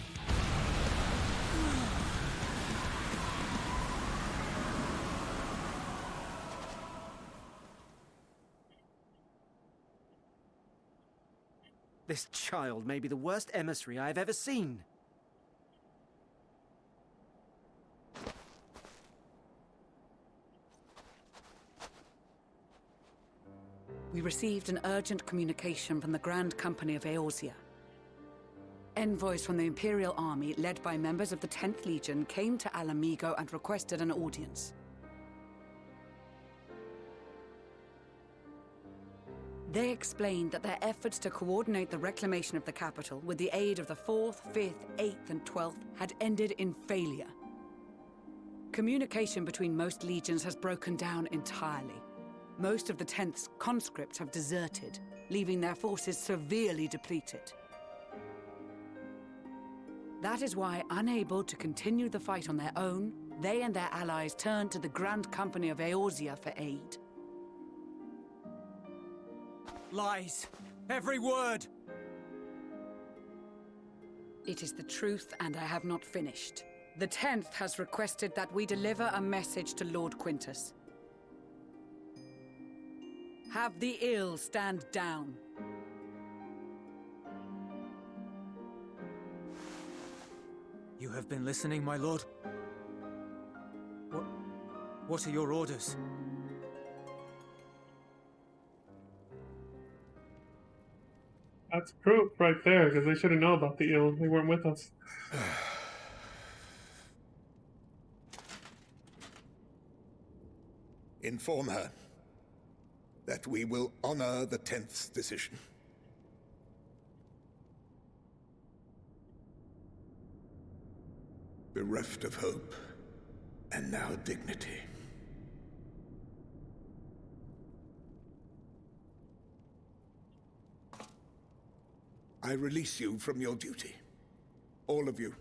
This child may be the worst emissary I have ever seen. We received an urgent communication from the Grand Company of Eorzea. Envoys from the Imperial Army, led by members of the 10th Legion, came to Alamigo and requested an audience. They explained that their efforts to coordinate the reclamation of the capital with the aid of the 4th, 5th, 8th, and 12th had ended in failure. Communication between most legions has broken down entirely. Most of the 10th's conscripts have deserted, leaving their forces severely depleted. That is why, unable to continue the fight on their own, they and their allies turned to the Grand Company of Eorzea for aid. Lies! Every word! It is the truth, and I have not finished. The 10th has requested that we deliver a message to Lord Quintus. Have the ill stand down. You have been listening, my lord? What are your orders? That's proof right there, because they should have known about the ill. They weren't with us. Inform her that we will honor the 10th's decision. Bereft of hope, and now dignity. I release you from your duty. All of you.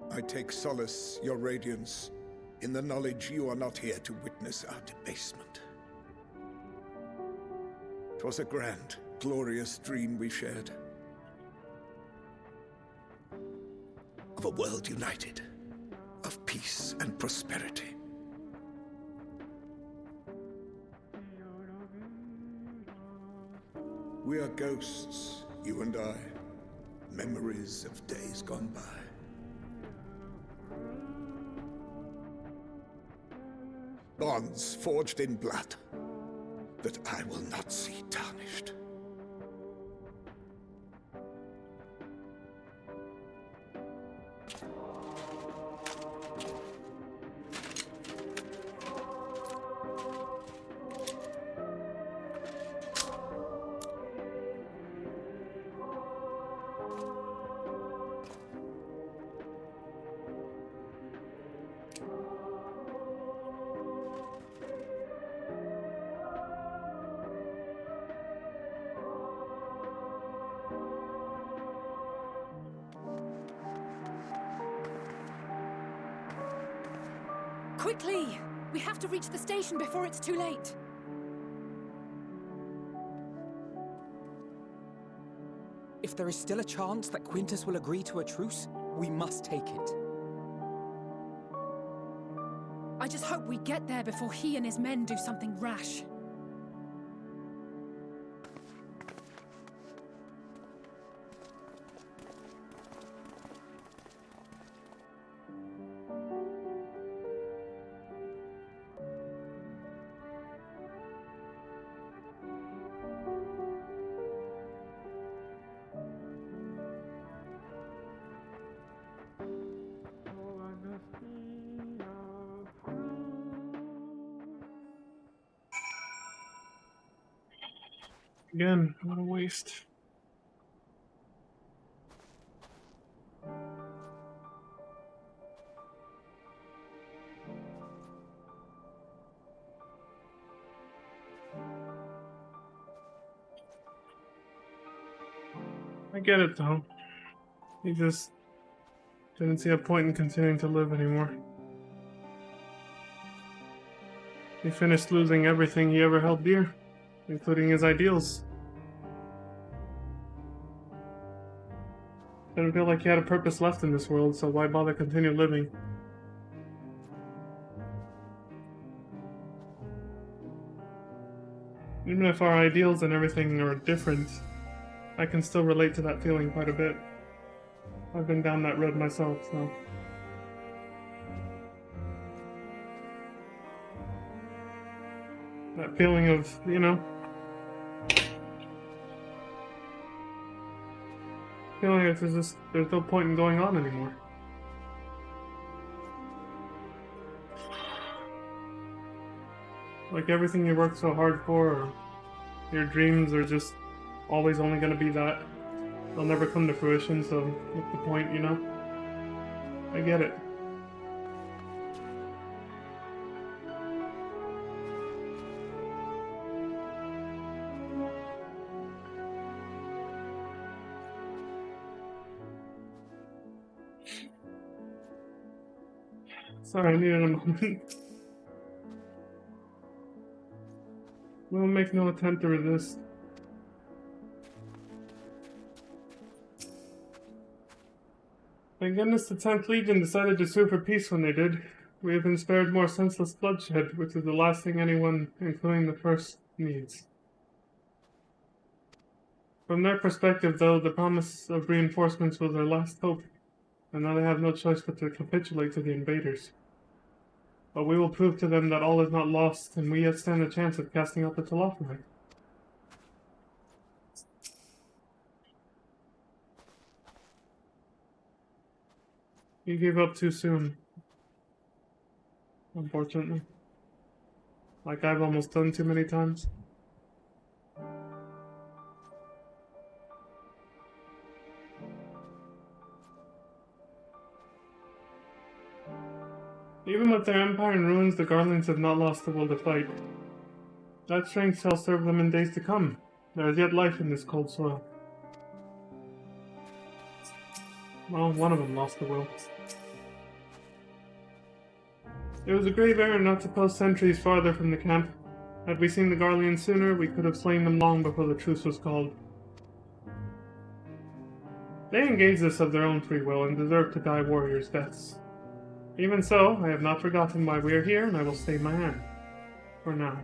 I take solace, your radiance, in the knowledge you are not here to witness our debasement. 'Twas a grand, glorious dream we shared. Of a world united, of peace and prosperity. We are ghosts, you and I, memories of days gone by. Bonds forged in blood that I will not see tarnished. Quickly! We have to reach the station before it's too late. If there is still a chance that Quintus will agree to a truce, we must take it. I just hope we get there before he and his men do something rash. Again, what a waste. I get it though. He just didn't see a point in continuing to live anymore. He finished losing everything he ever held dear, including his ideals. Didn't feel like he had a purpose left in this world, so why bother continue living? Even if our ideals and everything are different, I can still relate to that feeling quite a bit. I've been down that road myself, so... that feeling of, you know... feeling like there's no point in going on anymore. Like everything you worked so hard for, or your dreams are just always only gonna be that. They'll never come to fruition, so what's the point, you know? I get it. Sorry, I needed a moment. We'll make no attempt to resist. Thank goodness the 10th Legion decided to sue for peace when they did. We have been spared more senseless bloodshed, which is the last thing anyone, including the First, needs. From their perspective, though, the promise of reinforcements was their last hope, and now they have no choice but to capitulate to the invaders. But we will prove to them that all is not lost, and we yet stand a chance of casting out the Telophony. You gave up too soon. Unfortunately. Like I've almost done too many times. Even with their empire in ruins, the Garlands have not lost the will to fight. That strength shall serve them in days to come. There is yet life in this cold soil. Well, one of them lost the will. It was a grave error not to post sentries farther from the camp. Had we seen the Garleans sooner, we could have slain them long before the truce was called. They engaged us of their own free will and deserve to die warriors' deaths. Even so, I have not forgotten why we are here, and I will stay my hand. For now.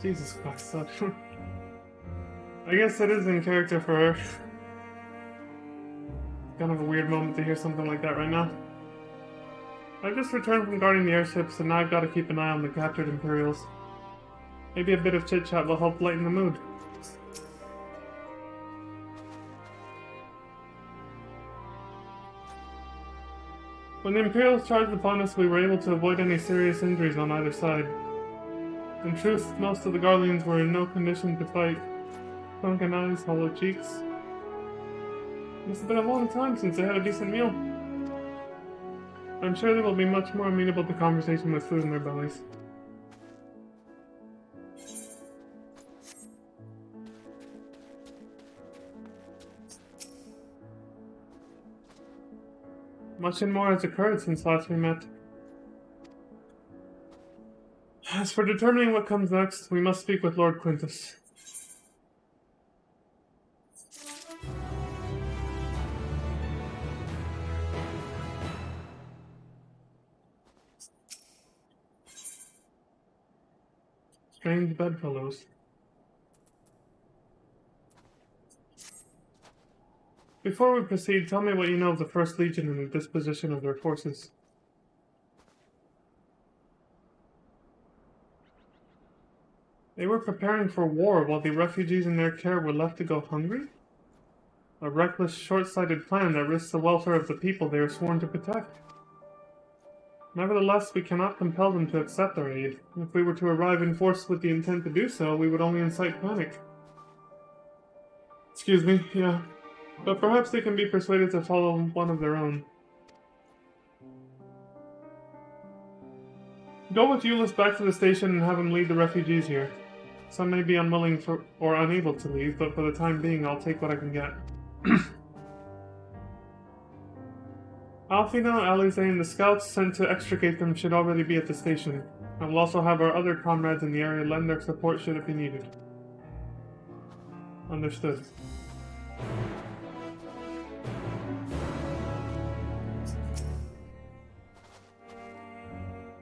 Jesus Christ, I guess it is in character for her. Kind of a weird moment to hear something like that right now. I've just returned from guarding the airships, and now I've got to keep an eye on the captured Imperials. Maybe a bit of chit-chat will help lighten the mood. When the Imperials charged upon us, we were able to avoid any serious injuries on either side. In truth, most of the Garleans were in no condition to fight. Sunken eyes, hollow cheeks. Must have been a long time since they had a decent meal. I'm sure they will be much more amenable to conversation with food in their bellies. Much and more has occurred since last we met. As for determining what comes next, we must speak with Lord Quintus. Strange bedfellows. Before we proceed, tell me what you know of the First Legion and the disposition of their forces. They were preparing for war while the refugees in their care were left to go hungry? A reckless, short-sighted plan that risks the welfare of the people they are sworn to protect. Nevertheless, we cannot compel them to accept our aid. If we were to arrive in force with the intent to do so, we would only incite panic. Excuse me, yeah. But perhaps they can be persuaded to follow one of their own. Go with Euless back to the station and have him lead the refugees here. Some may be unwilling or unable to leave, but for the time being, I'll take what I can get. Alfino, Alize, and the scouts sent to extricate them should already be at the station. I will also have our other comrades in the area lend their support should it be needed. Understood.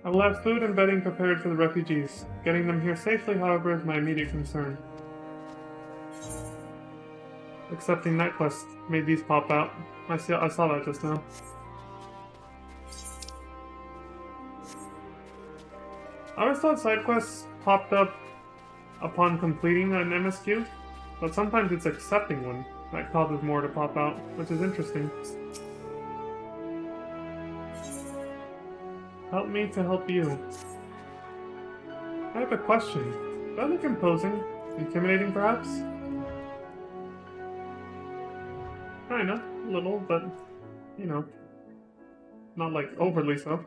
I will have food and bedding prepared for the refugees. Getting them here safely, however, is my immediate concern. Accepting night quests made these pop out. I saw that just now. I always thought side quests popped up upon completing an MSQ, but sometimes it's accepting one that causes more to pop out, which is interesting. Help me to help you. I have a question. Do I look imposing? Intimidating, perhaps? Kinda. A little, but, you know. Not like overly so.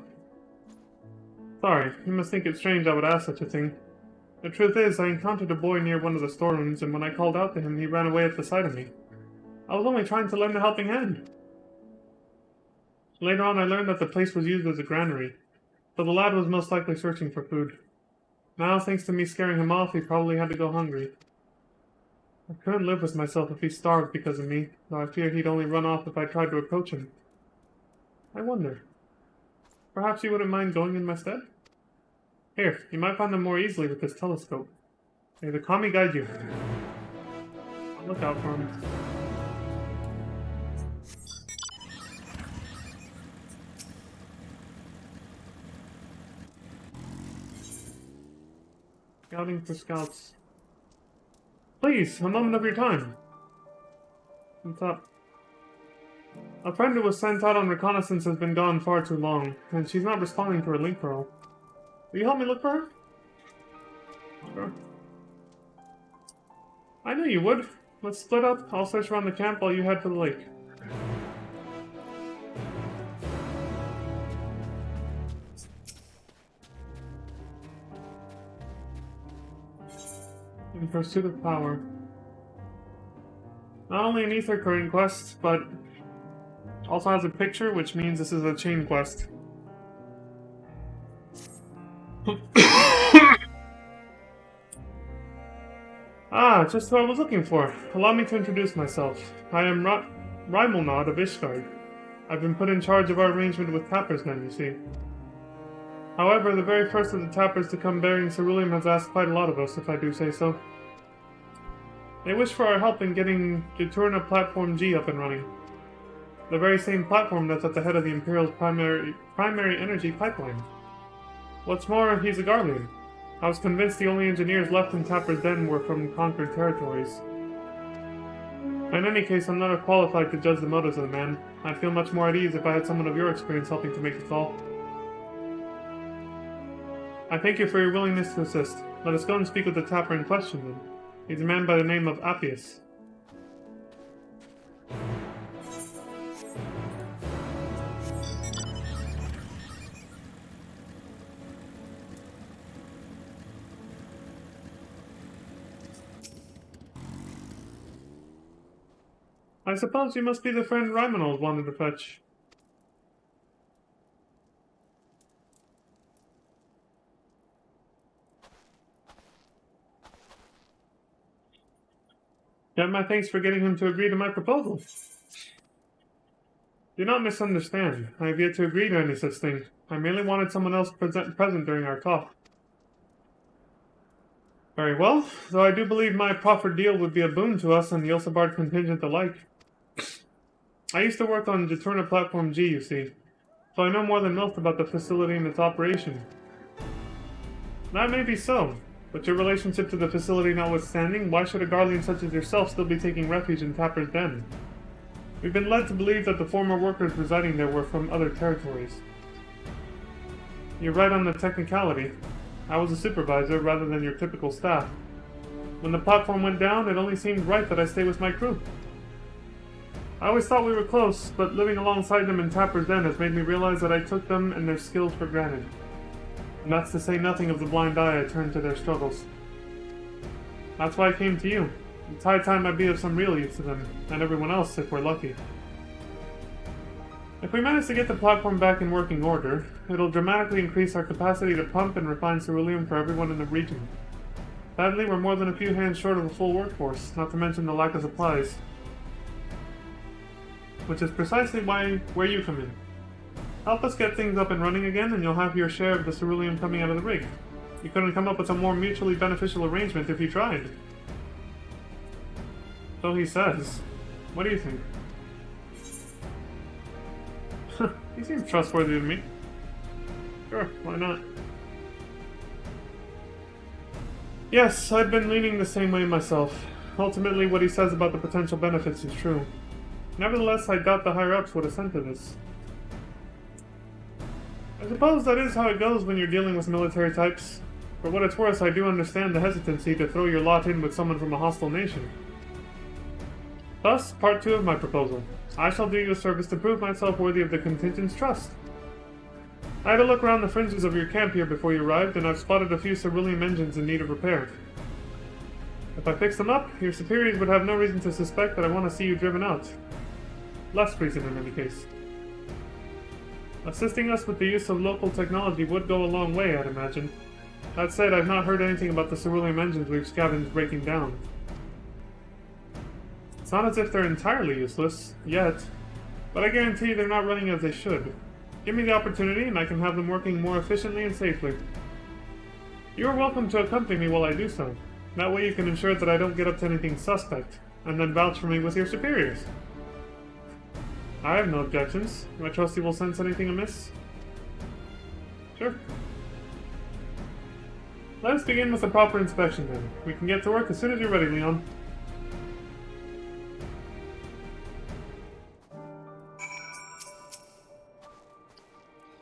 Sorry, you must think it strange I would ask such a thing. The truth is, I encountered a boy near one of the storerooms, and when I called out to him, he ran away at the sight of me. I was only trying to lend a helping hand. Later on, I learned that the place was used as a granary, but the lad was most likely searching for food. Now, thanks to me scaring him off, he probably had to go hungry. I couldn't live with myself if he starved because of me, though I feared he'd only run off if I tried to approach him. I wonder. Perhaps you wouldn't mind going in my stead? Here, you might find them more easily with this telescope. May the Kami guide you. I'll look out for him. Scouting for scouts. Please, a moment of your time. What's up? A friend who was sent out on reconnaissance has been gone far too long, and she's not responding to her link pearl. Will you help me look for her? Sure. I knew you would. Let's split up. I'll search around the camp while you head for the lake. In pursuit of power. Not only an ether current quest, but also has a picture, which means this is a chain quest. Ah, just what I was looking for. Allow me to introduce myself. I am Rimelnod of Ishgard. I've been put in charge of our arrangement with Tapper's men, you see. However, the very first of the Tappers to come bearing ceruleum has asked quite a lot of us, if I do say so. They wish for our help in getting Juturna Platform G up and running. The very same platform that's at the head of the Imperial's primary energy pipeline. What's more, he's a Garlean. I was convinced the only engineers left in Tapper's Den were from conquered territories. In any case, I'm not qualified to judge the motives of the man. I'd feel much more at ease if I had someone of your experience helping to make the call. I thank you for your willingness to assist. Let us go and speak with the Tapper in question, then. He's a man by the name of Appius. I suppose you must be the friend Rymanol wanted to fetch. Get my thanks for getting him to agree to my proposal. Do not misunderstand. I have yet to agree to any such thing. I merely wanted someone else present during our talk. Very well, though I do believe my proffered deal would be a boon to us and the Ilsabard contingent alike. I used to work on Jaturna Platform G, you see, so I know more than most about the facility and its operation. That may be so, but your relationship to the facility notwithstanding, why should a Guardian such as yourself still be taking refuge in Tapper's Den? We've been led to believe that the former workers residing there were from other territories. You're right on the technicality. I was a supervisor rather than your typical staff. When the platform went down, it only seemed right that I stay with my crew. I always thought we were close, but living alongside them in Tapper's Den has made me realize that I took them and their skills for granted. And that's to say nothing of the blind eye I turned to their struggles. That's why I came to you. It's high time I be of some real use to them, and everyone else if we're lucky. If we manage to get the platform back in working order, it'll dramatically increase our capacity to pump and refine ceruleum for everyone in the region. Sadly, we're more than a few hands short of a full workforce, not to mention the lack of supplies. Which is precisely where you come in. Help us get things up and running again, and you'll have your share of the ceruleum coming out of the rig. You couldn't come up with a more mutually beneficial arrangement if you tried. So he says. What do you think? He seems trustworthy to me. Sure, why not? Yes, I've been leaning the same way myself. Ultimately, what he says about the potential benefits is true. Nevertheless, I doubt the higher-ups would assent to this. I suppose that is how it goes when you're dealing with military types. For what it's worth, I do understand the hesitancy to throw your lot in with someone from a hostile nation. Thus, part 2 of my proposal. I shall do you a service to prove myself worthy of the contingent's trust. I had a look around the fringes of your camp here before you arrived, and I've spotted a few ceruleum engines in need of repair. If I fix them up, your superiors would have no reason to suspect that I want to see you driven out. Less reason in any case. Assisting us with the use of local technology would go a long way, I'd imagine. That said, I've not heard anything about the ceruleum engines we've scavenged breaking down. It's not as if they're entirely useless, yet, but I guarantee they're not running as they should. Give me the opportunity and I can have them working more efficiently and safely. You are welcome to accompany me while I do so. That way you can ensure that I don't get up to anything suspect, and then vouch for me with your superiors. I have no objections. I trust you will sense anything amiss? Sure. Let us begin with a proper inspection then. We can get to work as soon as you're ready, Leon.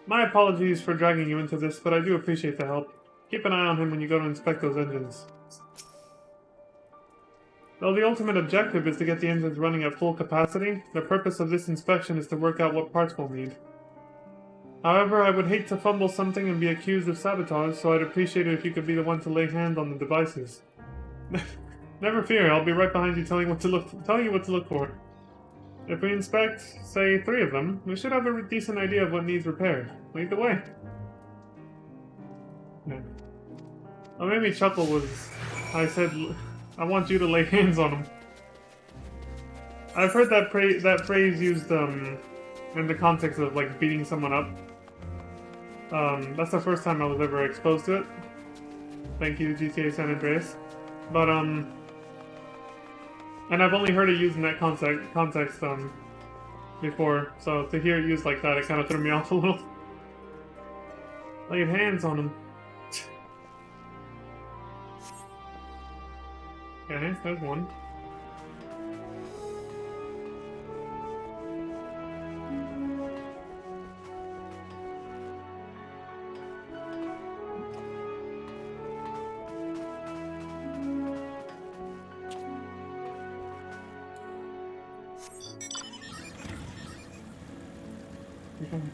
My apologies for dragging you into this, but I do appreciate the help. Keep an eye on him when you go to inspect those engines. Though the ultimate objective is to get the engines running at full capacity, the purpose of this inspection is to work out what parts we'll need. However, I would hate to fumble something and be accused of sabotage, so I'd appreciate it if you could be the one to lay hands on the devices. Never fear, I'll be right behind you telling you what to look for. If we inspect, say, 3 of them, we should have a decent idea of what needs repaired. Lead the way. No. What made me chuckle was, I said, I want you to lay hands on them. I've heard that phrase used in the context of like beating someone up. That's the first time I was ever exposed to it. Thank you, GTA San Andreas. But and I've only heard it used in that context before, so to hear it used like that, it kind of threw me off a little. Laid hands on him. Okay, there's one.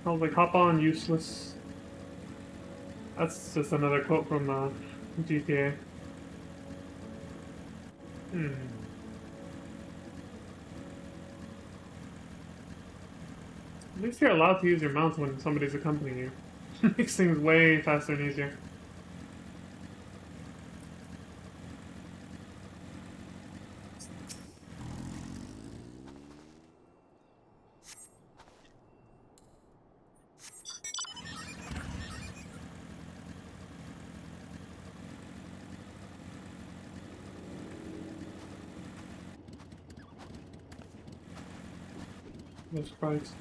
I was like, hop on, useless. That's just another quote from GTA. At least you're allowed to use your mount when somebody's accompanying you. Makes things way faster and easier. No surprise.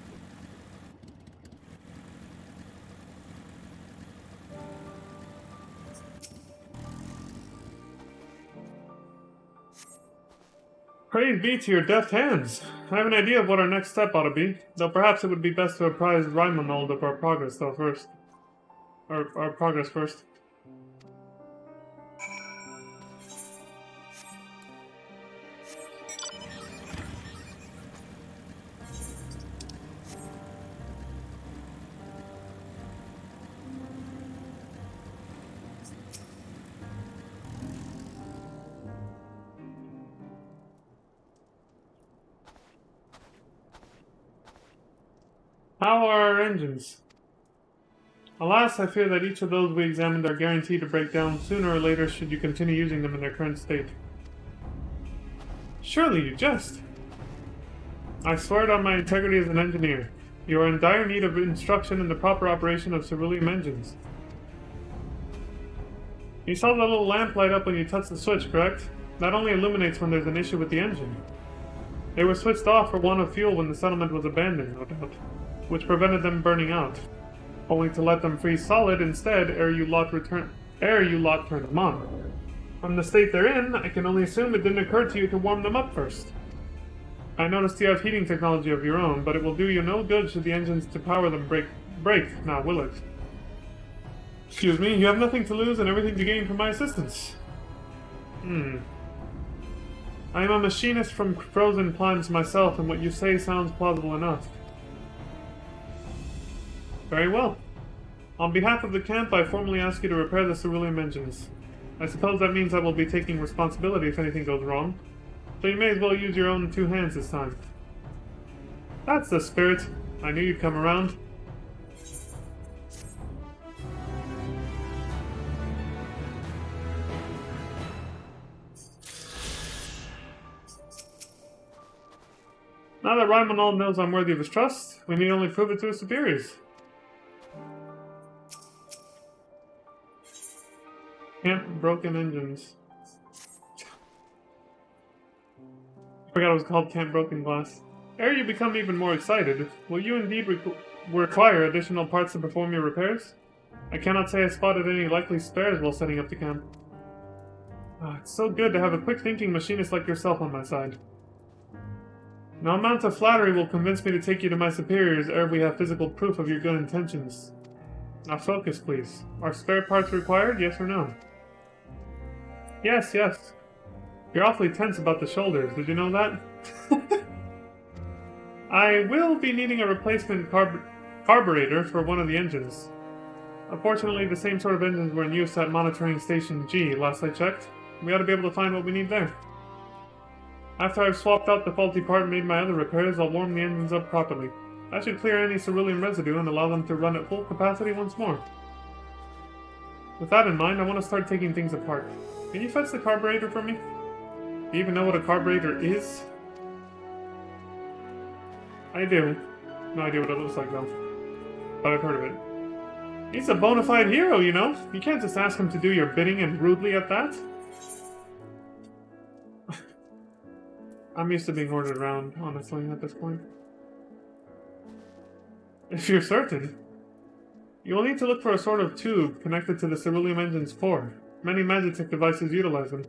Praise be to your deft hands. I have an idea of what our next step ought to be, though perhaps it would be best to apprise Raimonold of our progress first. Our progress first. How are our engines? Alas, I fear that each of those we examined are guaranteed to break down sooner or later should you continue using them in their current state. Surely you jest. I swear it on my integrity as an engineer. You are in dire need of instruction in the proper operation of cerulean engines. You saw the little lamp light up when you touched the switch, correct? That only illuminates when there's an issue with the engine. They were switched off for want of fuel when the settlement was abandoned, no doubt, which prevented them burning out, only to let them freeze solid instead ere you lot turned them on. From the state they're in, I can only assume it didn't occur to you to warm them up first. I noticed you have heating technology of your own, but it will do you no good should the engines to power them break, now will it? Excuse me, you have nothing to lose and everything to gain from my assistance. I am a machinist from frozen plants myself, and what you say sounds plausible enough. Very well. On behalf of the camp, I formally ask you to repair the cerulean engines. I suppose that means I will be taking responsibility if anything goes wrong, so you may as well use your own 2 hands this time. That's the spirit. I knew you'd come around. Now that Raimonold knows I'm worthy of his trust, we need only prove it to his superiors. Camp Broken Engines. I forgot it was called Camp Broken Glass. Ere you become even more excited, will you indeed require additional parts to perform your repairs? I cannot say I spotted any likely spares while setting up the camp. It's so good to have a quick-thinking machinist like yourself on my side. No amount of flattery will convince me to take you to my superiors ere we have physical proof of your good intentions. Now focus, please. Are spare parts required, yes or no? Yes. You're awfully tense about the shoulders, did you know that? I will be needing a replacement carburetor for one of the engines. Unfortunately, the same sort of engines were in use at Monitoring Station G last I checked. We ought to be able to find what we need there. After I've swapped out the faulty part and made my other repairs, I'll warm the engines up properly. That should clear any cerulean residue and allow them to run at full capacity once more. With that in mind, I want to start taking things apart. Can you fetch the carburetor for me? Do you even know what a carburetor is? I do. No idea what it looks like though. But I've heard of it. He's a bona fide hero, you know? You can't just ask him to do your bidding and rudely at that. I'm used to being ordered around, honestly, at this point. If you're certain, you will need to look for a sort of tube connected to the cerulean engine's core. Many Magitech devices utilize them.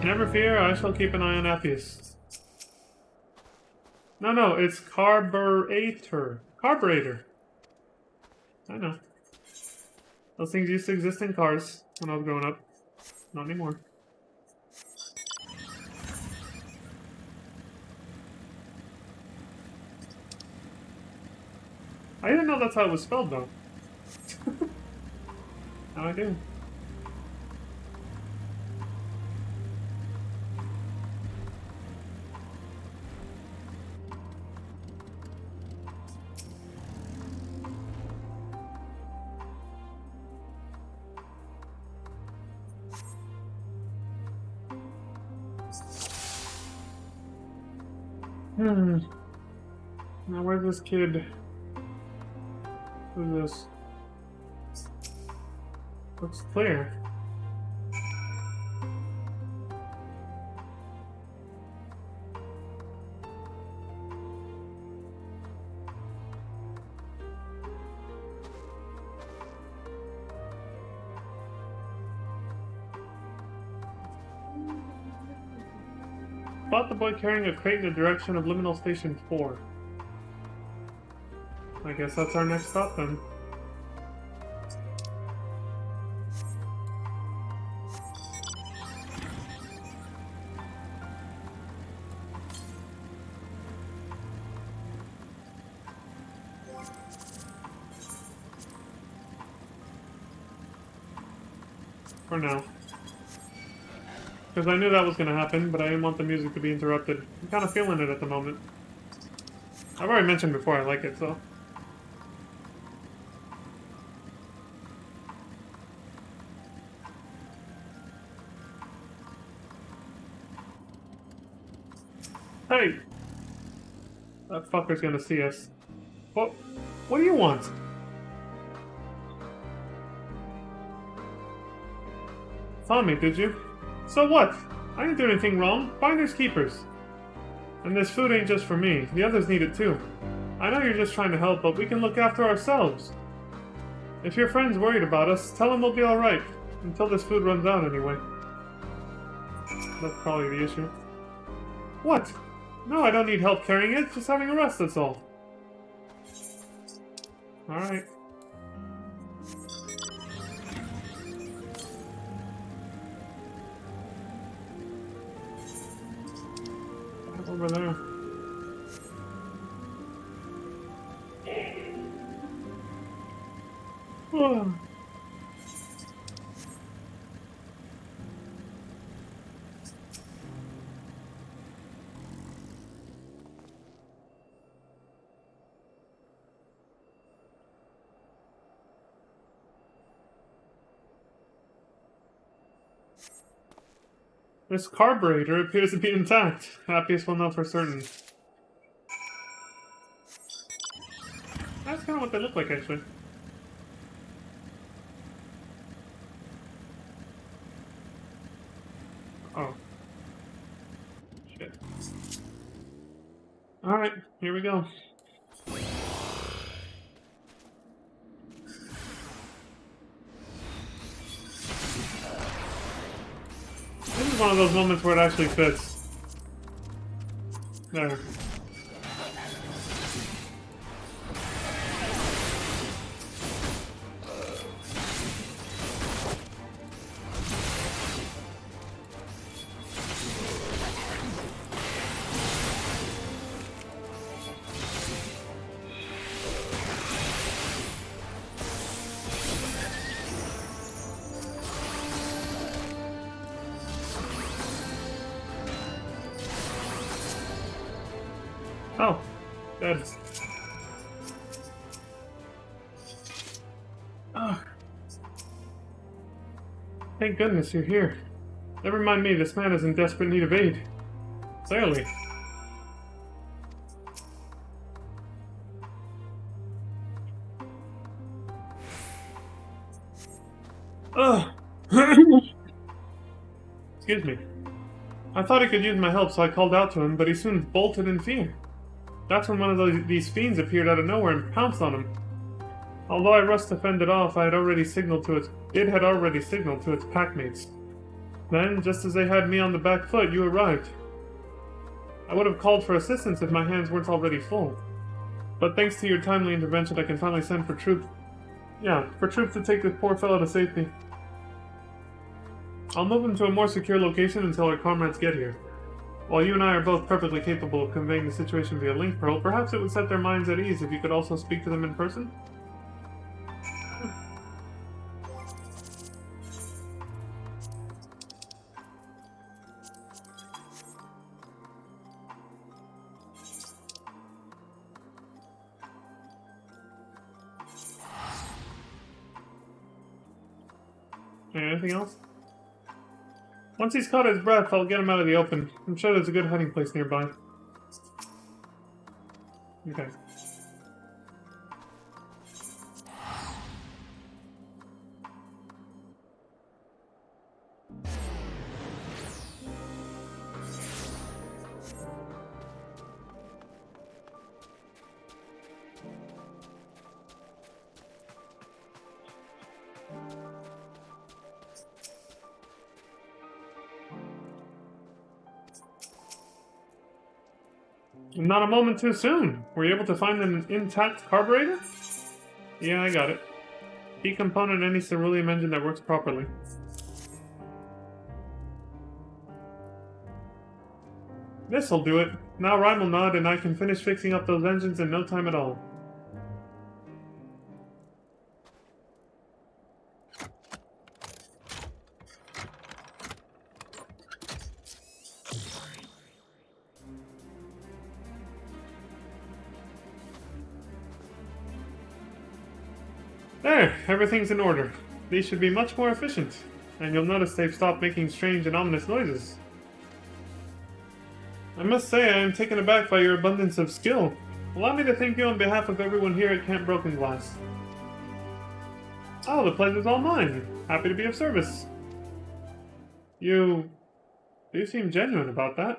Never fear, I shall keep an eye on Appius. No, it's carburetor. Carburetor. I know. Those things used to exist in cars when I was growing up. Not anymore. I didn't know that's how it was spelled, though. Now I do. Now where's this kid? Who's this? Looks clear. Spot the boy carrying a crate in the direction of Liminal Station 4. I guess that's our next stop then. For now. Because I knew that was going to happen, but I didn't want the music to be interrupted. I'm kind of feeling it at the moment. I've already mentioned before I like it, so... Hey! That fucker's gonna see us. What do you want? Saw me, did you? So what? I didn't do anything wrong. Finders keepers. And this food ain't just for me. The others need it too. I know you're just trying to help, but we can look after ourselves. If your friend's worried about us, tell him we'll be alright. Until this food runs out anyway. That's probably the issue. What? No, I don't need help carrying it. Just having a rest, that's all. Alright. Over there. Oh. This carburetor appears to be intact. Happiest will know for certain. That's kind of what they look like, actually. Oh. Shit. Alright, here we go. This is one of those moments where it actually fits. There. Oh, dead. Ah. Thank goodness you're here. Never mind me, this man is in desperate need of aid. Clearly. Ugh. Excuse me. I thought he could use my help, so I called out to him, but he soon bolted in fear. That's when one of these fiends appeared out of nowhere and pounced on him. Although I rushed to fend it off, it had already signaled to its packmates. Then, just as they had me on the back foot, you arrived. I would have called for assistance if my hands weren't already full. But thanks to your timely intervention, I can finally send for troops. Yeah, for troops to take this poor fellow to safety. I'll move him to a more secure location until our comrades get here. While you and I are both perfectly capable of conveying the situation via link pearl, perhaps it would set their minds at ease if you could also speak to them in person? Anything else? Once he's caught his breath, I'll get him out of the open. I'm sure there's a good hiding place nearby. Okay. Not a moment too soon. Were you able to find an intact carburetor? Yeah, I got it. Key component in any ceruleum engine that works properly. This'll do it. Now Rhyme will nod and I can finish fixing up those engines in no time at all. There, everything's in order. These should be much more efficient. And you'll notice they've stopped making strange and ominous noises. I must say I am taken aback by your abundance of skill. Allow me to thank you on behalf of everyone here at Camp Broken Glass. Oh, the pleasure's all mine. Happy to be of service. You seem genuine about that.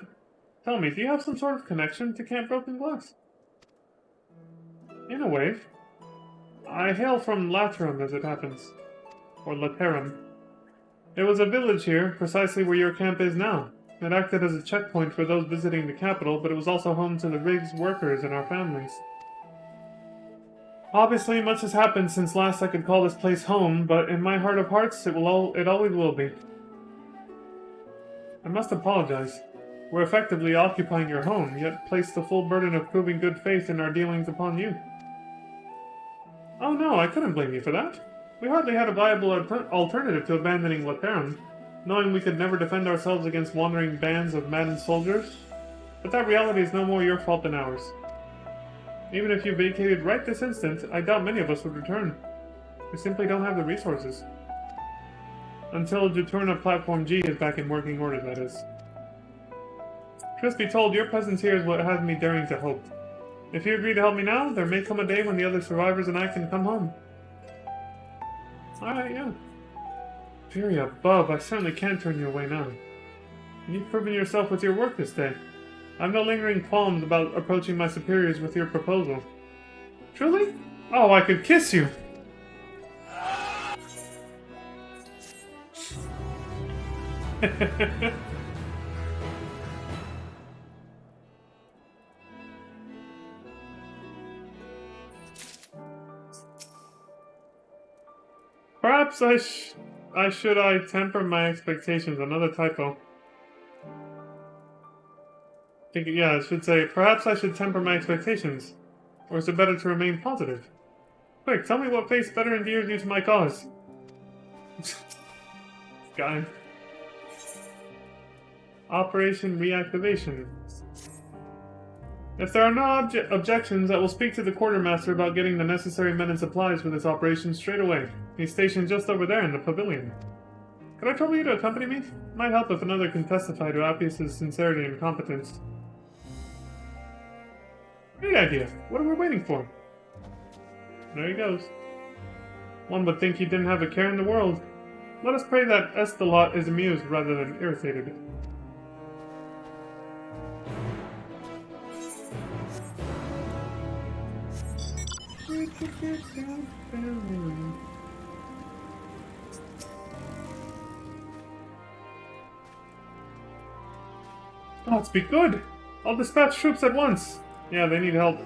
Tell me, do you have some sort of connection to Camp Broken Glass? In a way. I hail from Laterum, as it happens. Or Laterum. It was a village here, precisely where your camp is now. It acted as a checkpoint for those visiting the capital, but it was also home to the Riggs workers and our families. Obviously, much has happened since last I could call this place home, but in my heart of hearts, it always will be. I must apologize. We're effectively occupying your home, yet place the full burden of proving good faith in our dealings upon you. Oh no, I couldn't blame you for that. We hardly had a viable alternative to abandoning Laterum, knowing we could never defend ourselves against wandering bands of maddened soldiers. But that reality is no more your fault than ours. Even if you vacated right this instant, I doubt many of us would return. We simply don't have the resources. Until Juturna Platform G is back in working order, that is. Truth be told, your presence here is what has me daring to hope. If you agree to help me now, there may come a day when the other survivors and I can come home. Alright, yeah. Fury above, I certainly can't turn you away now. You've proven yourself with your work this day. I have no lingering qualms about approaching my superiors with your proposal. Truly? Oh, I could kiss you! Perhaps I should temper my expectations. Another typo. I should say, perhaps I should temper my expectations. Or is it better to remain positive? Quick, tell me what face better endears you to my cause. Guy. Operation Reactivation. If there are no objections, I will speak to the quartermaster about getting the necessary men and supplies for this operation straight away. He's stationed just over there in the pavilion. Could I trouble you to accompany me? Might help if another can testify to Appius' sincerity and competence. Great idea. What are we waiting for? There he goes. One would think he didn't have a care in the world. Let us pray that Estelot is amused rather than irritated. Gods be good! I'll dispatch troops at once! Yeah, they need help.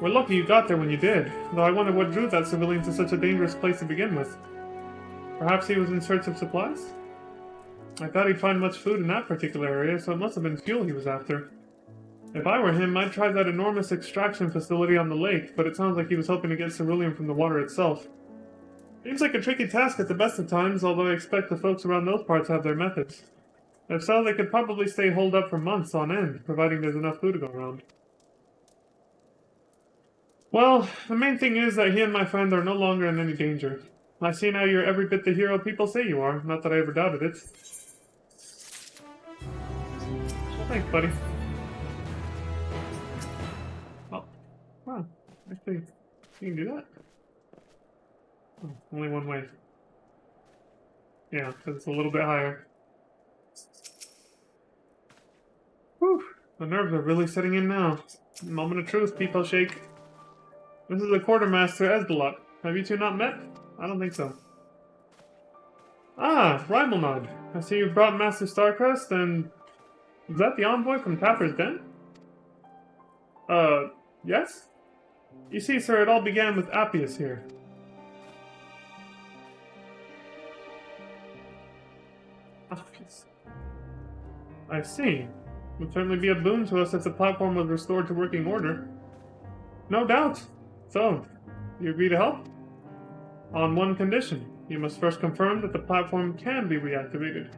We're lucky you got there when you did, though I wonder what drew that civilian to such a dangerous place to begin with. Perhaps he was in search of supplies? I thought he'd find much food in that particular area, so it must have been fuel he was after. If I were him, I'd try that enormous extraction facility on the lake, but it sounds like he was hoping to get ceruleum from the water itself. Seems like a tricky task at the best of times, although I expect the folks around those parts have their methods. If so, they could probably stay holed up for months on end, providing there's enough food to go around. Well, the main thing is that he and my friend are no longer in any danger. I see now you're every bit the hero people say you are, not that I ever doubted it. Thanks, buddy. Oh, wow. Actually, you can do that. Oh, only one way. Yeah, because it's a little bit higher. Whew, the nerves are really setting in now. Moment of truth, people shake. This is the quartermaster Esdelot. Have you two not met? I don't think so. Ah, Rimelnod. I see you've brought Master Starcrest, and... is that the envoy from Tapper's Den? Yes? You see, sir, it all began with Appius here. Appius. I see. It would certainly be a boon to us if the platform was restored to working order. No doubt. So, you agree to help? On one condition. You must first confirm that the platform can be reactivated.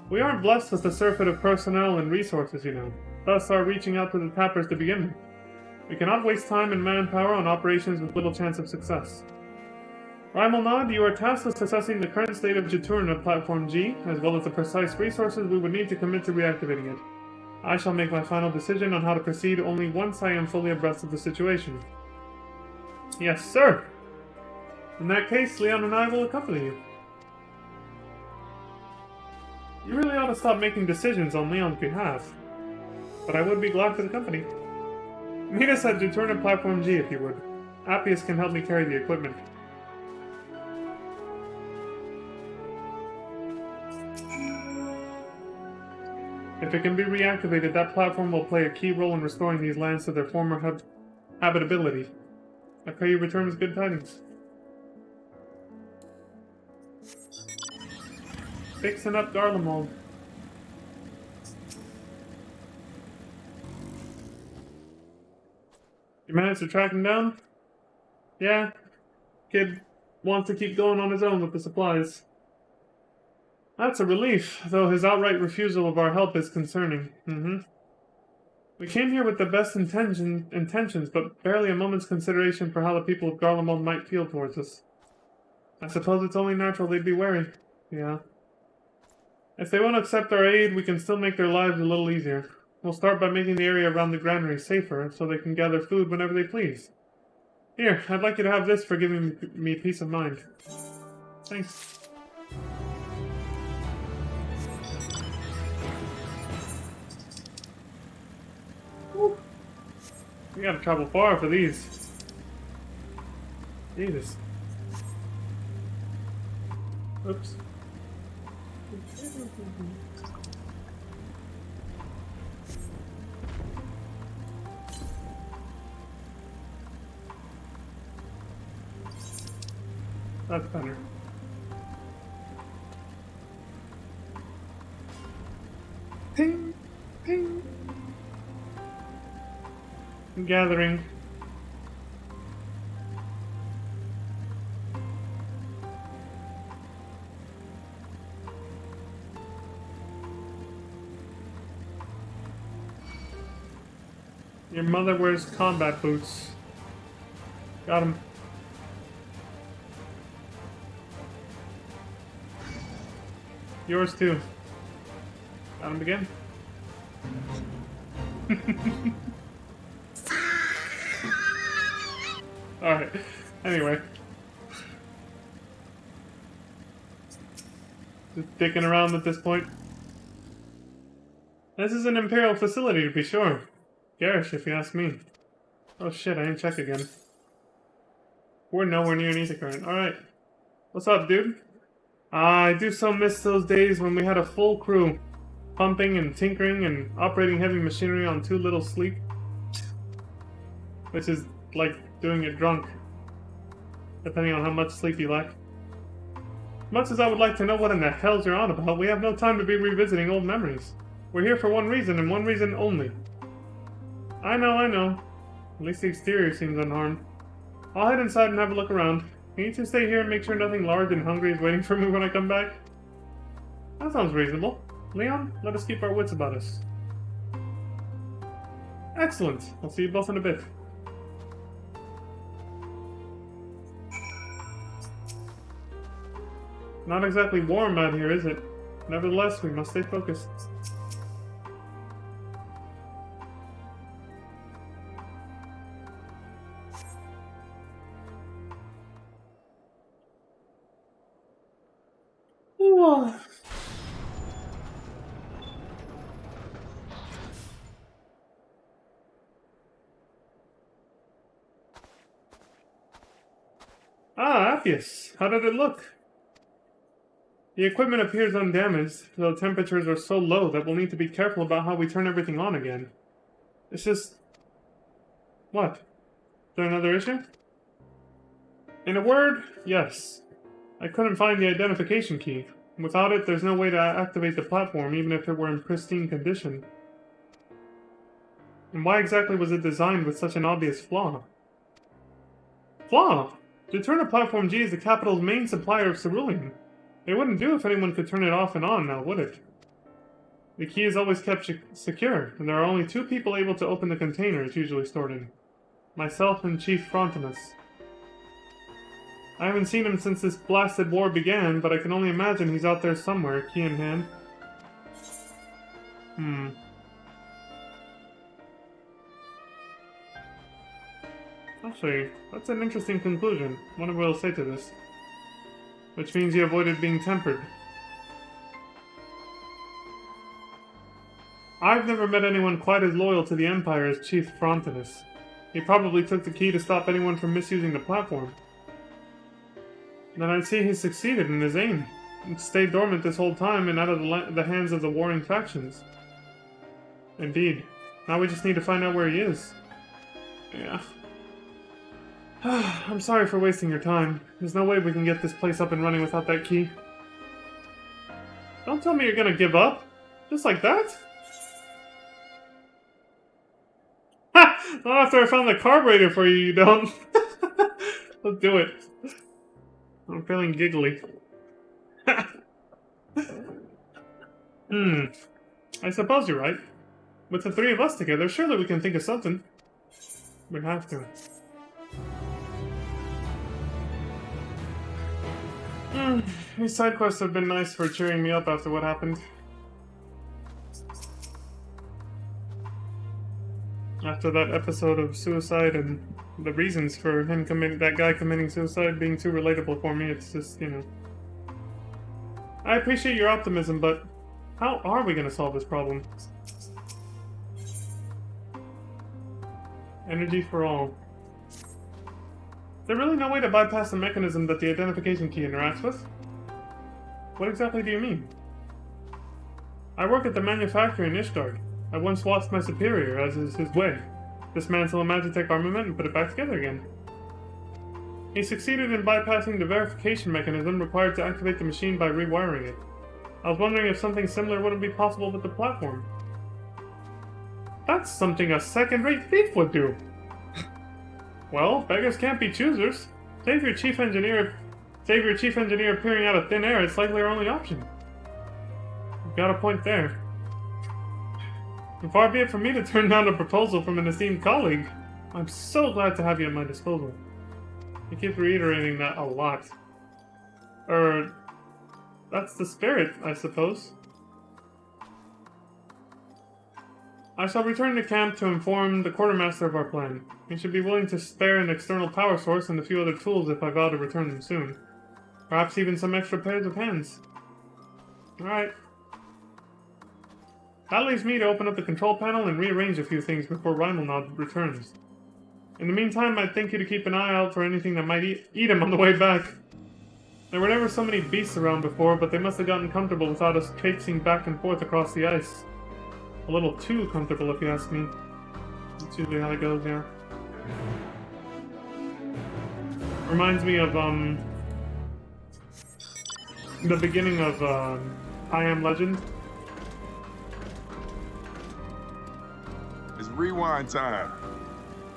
We aren't blessed with a surfeit of personnel and resources, you know. Thus are reaching out to the tappers to begin with. We cannot waste time and manpower on operations with little chance of success. Rimelnod, you are tasked with assessing the current state of Jaturn of Platform G, as well as the precise resources we would need to commit to reactivating it. I shall make my final decision on how to proceed only once I am fully abreast of the situation. Yes, sir! In that case, Leon and I will accompany you. You really ought to stop making decisions on Leon's behalf. But I would be glad for the company. Meet us at Jaturn of Platform G, if you would. Appius can help me carry the equipment. If it can be reactivated, that platform will play a key role in restoring these lands to their former habitability. I pray you return with good tidings. Fixing up Garlemald. You managed to track him down? Yeah. Kid wants to keep going on his own with the supplies. That's a relief, though his outright refusal of our help is concerning. We came here with the best intentions, but barely a moment's consideration for how the people of Garlemald might feel towards us. I suppose it's only natural they'd be wary. Yeah. If they won't accept our aid, we can still make their lives a little easier. We'll start by making the area around the granary safer, so they can gather food whenever they please. Here, I'd like you to have this for giving me peace of mind. Thanks. Woo. We gotta travel far for these. Jesus. Oops. That's better. Ping! Ping! Gathering. Your mother wears combat boots. Got him. Yours too. Got him again. Alright. Anyway. Just dicking around at this point. This is an Imperial facility to be sure. Garish, if you ask me. Oh shit, I didn't check again. We're nowhere near an ether current. Alright. What's up, dude? I do so miss those days when we had a full crew. Pumping and tinkering and operating heavy machinery on too little sleep. Which is like doing it drunk. Depending on how much sleep you lack. Much as I would like to know what in the hell's you're on about, we have no time to be revisiting old memories. We're here for one reason and one reason only. I know. At least the exterior seems unharmed. I'll head inside and have a look around. Can you two stay here and make sure nothing large and hungry is waiting for me when I come back? That sounds reasonable. Leon, let us keep our wits about us. Excellent. I'll see you both in a bit. Not exactly warm out here, is it? Nevertheless, we must stay focused. Ah, Appius. How did it look? The equipment appears undamaged, though temperatures are so low that we'll need to be careful about how we turn everything on again. It's just... What? Is there another issue? In a word, yes. I couldn't find the identification key. Without it, there's no way to activate the platform, even if it were in pristine condition. And why exactly was it designed with such an obvious flaw? Flaw? Juturna Platform G is the capital's main supplier of cerulean. It wouldn't do if anyone could turn it off and on now, would it? The key is always kept secure, and there are only 2 people able to open the container it's usually stored in. Myself and Chief Frontinus. I haven't seen him since this blasted war began, but I can only imagine he's out there somewhere, key in hand. Actually, that's an interesting conclusion. Wonder what he'll say to this. Which means he avoided being tempered. I've never met anyone quite as loyal to the Empire as Chief Frontinus. He probably took the key to stop anyone from misusing the platform. Then I'd say he succeeded in his aim. It stayed dormant this whole time and out of the hands of the warring factions. Indeed. Now we just need to find out where he is. Yeah. I'm sorry for wasting your time. There's no way we can get this place up and running without that key. Don't tell me you're gonna give up. Just like that? Ha! Not after I found the carburetor for you, you don't. Let's do it. I'm feeling giggly. I suppose you're right. With the 3 of us together, surely we can think of something. We have to. These side quests have been nice for cheering me up after what happened. After that episode of suicide and the reasons for him that guy committing suicide being too relatable for me, it's just, you know. I appreciate your optimism, but how are we going to solve this problem? Energy for all. Is there really no way to bypass the mechanism that the identification key interacts with? What exactly do you mean? I work at the manufactory in Ishgard. I once watched my superior, as is his way, dismantle a Magitech armament and put it back together again. He succeeded in bypassing the verification mechanism required to activate the machine by rewiring it. I was wondering if something similar wouldn't be possible with the platform. That's something a second-rate thief would do! Well, beggars can't be choosers. Save your chief engineer appearing out of thin air, it's likely our only option. You've got a point there. And far be it from me to turn down a proposal from an esteemed colleague. I'm so glad to have you at my disposal. He keeps reiterating that a lot. That's the spirit, I suppose. I shall return to camp to inform the quartermaster of our plan. He should be willing to spare an external power source and a few other tools if I vow to return them soon. Perhaps even some extra pairs of hands. Alright. That leaves me to open up the control panel and rearrange a few things before Reimelnod returns. In the meantime, I'd think you to keep an eye out for anything that might eat him on the way back. There were never so many beasts around before, but they must have gotten comfortable without us traipsing back and forth across the ice. A little too comfortable, if you ask me. That's usually how it goes, yeah. Reminds me of, the beginning of, I Am Legend. It's rewind time.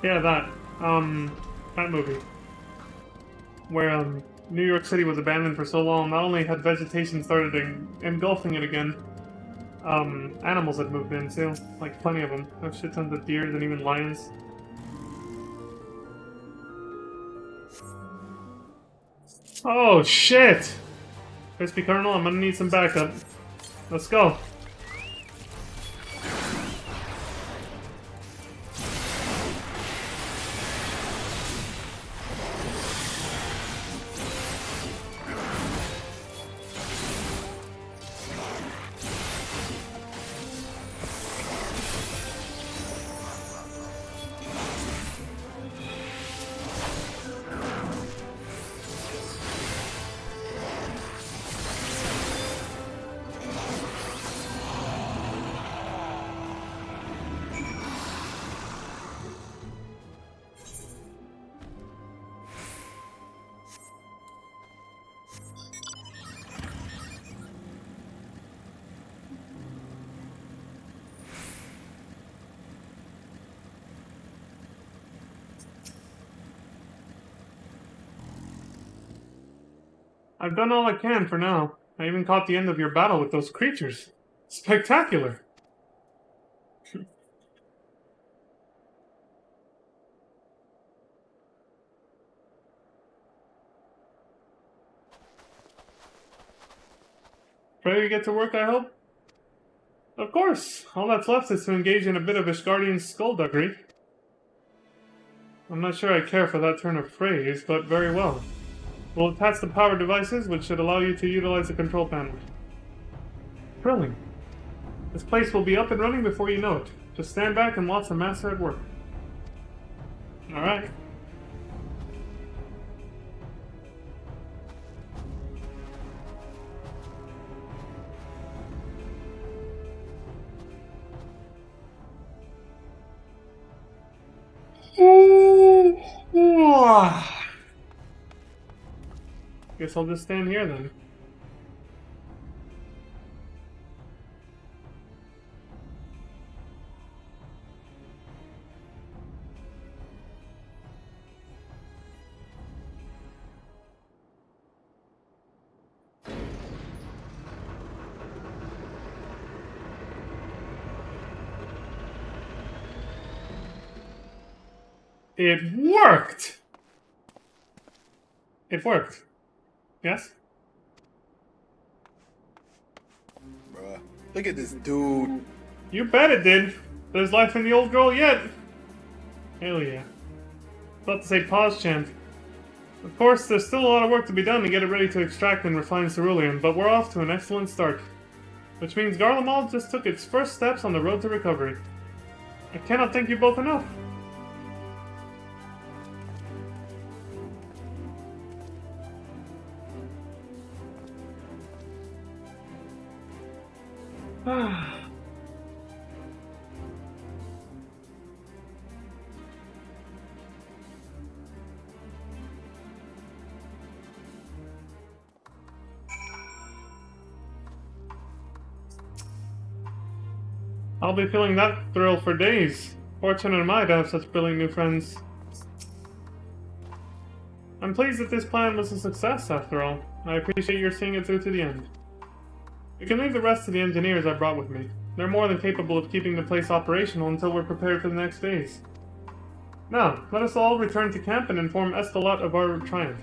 Yeah, that movie. Where, New York City was abandoned for so long, not only had vegetation started engulfing it again, animals had moved in too. Like, plenty of them. There's shit tons of deers and even lions. Oh, shit! Crispy Colonel, I'm gonna need some backup. Let's go. I've done all I can for now. I even caught the end of your battle with those creatures. Spectacular! Ready to get to work, I hope? Of course! All that's left is to engage in a bit of Ishgardian skullduggery. I'm not sure I care for that turn of phrase, but very well. We'll attach the power devices, which should allow you to utilize the control panel. Thrilling. This place will be up and running before you know it. Just stand back and watch the master at work. Alright. Guess I'll just stand here then. It worked! It worked. Yes? Bruh, look at this dude. You bet it did. There's life in the old girl yet. Hell yeah. About to say pause chant. Of course, there's still a lot of work to be done to get it ready to extract and refine cerulean, but we're off to an excellent start. Which means Garlemald just took its first steps on the road to recovery. I cannot thank you both enough. I'll be feeling that thrill for days. Fortunate am I to have such brilliant new friends. I'm pleased that this plan was a success, after all. I appreciate your seeing it through to the end. You can leave the rest to the engineers I brought with me. They're more than capable of keeping the place operational until we're prepared for the next phase. Now, let us all return to camp and inform Estelot of our triumph.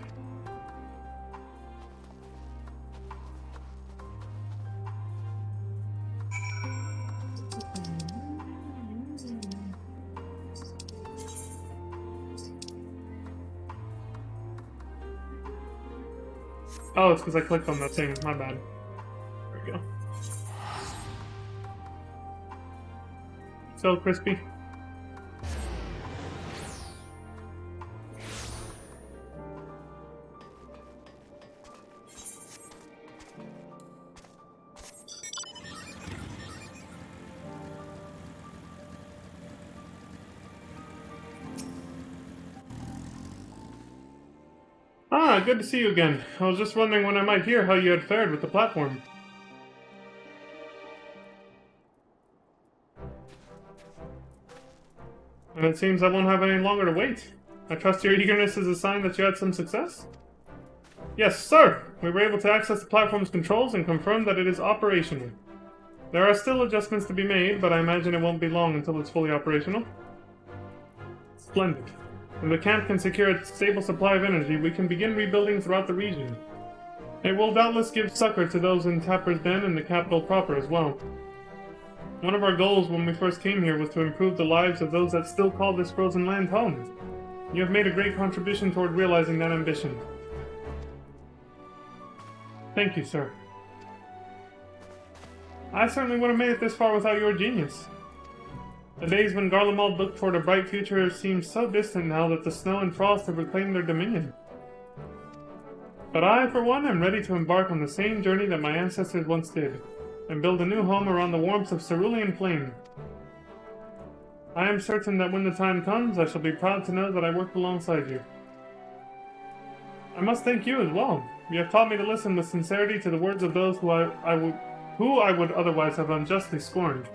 Oh, it's because I clicked on that thing. My bad. There we go. So crispy. Ah, good to see you again. I was just wondering when I might hear how you had fared with the platform. And it seems I won't have any longer to wait. I trust your eagerness is a sign that you had some success? Yes, sir! We were able to access the platform's controls and confirm that it is operational. There are still adjustments to be made, but I imagine it won't be long until it's fully operational. Splendid. If the camp can secure a stable supply of energy, we can begin rebuilding throughout the region. It will doubtless give succor to those in Tapper's Den and the capital proper as well. One of our goals when we first came here was to improve the lives of those that still call this frozen land home. You have made a great contribution toward realizing that ambition. Thank you, sir. I certainly would have made it this far without your genius. The days when Garlemald looked toward a bright future seem so distant now that the snow and frost have reclaimed their dominion. But I, for one, am ready to embark on the same journey that my ancestors once did, and build a new home around the warmth of cerulean flame. I am certain that when the time comes, I shall be proud to know that I worked alongside you. I must thank you as well. You have taught me to listen with sincerity to the words of those who I would otherwise have unjustly scorned.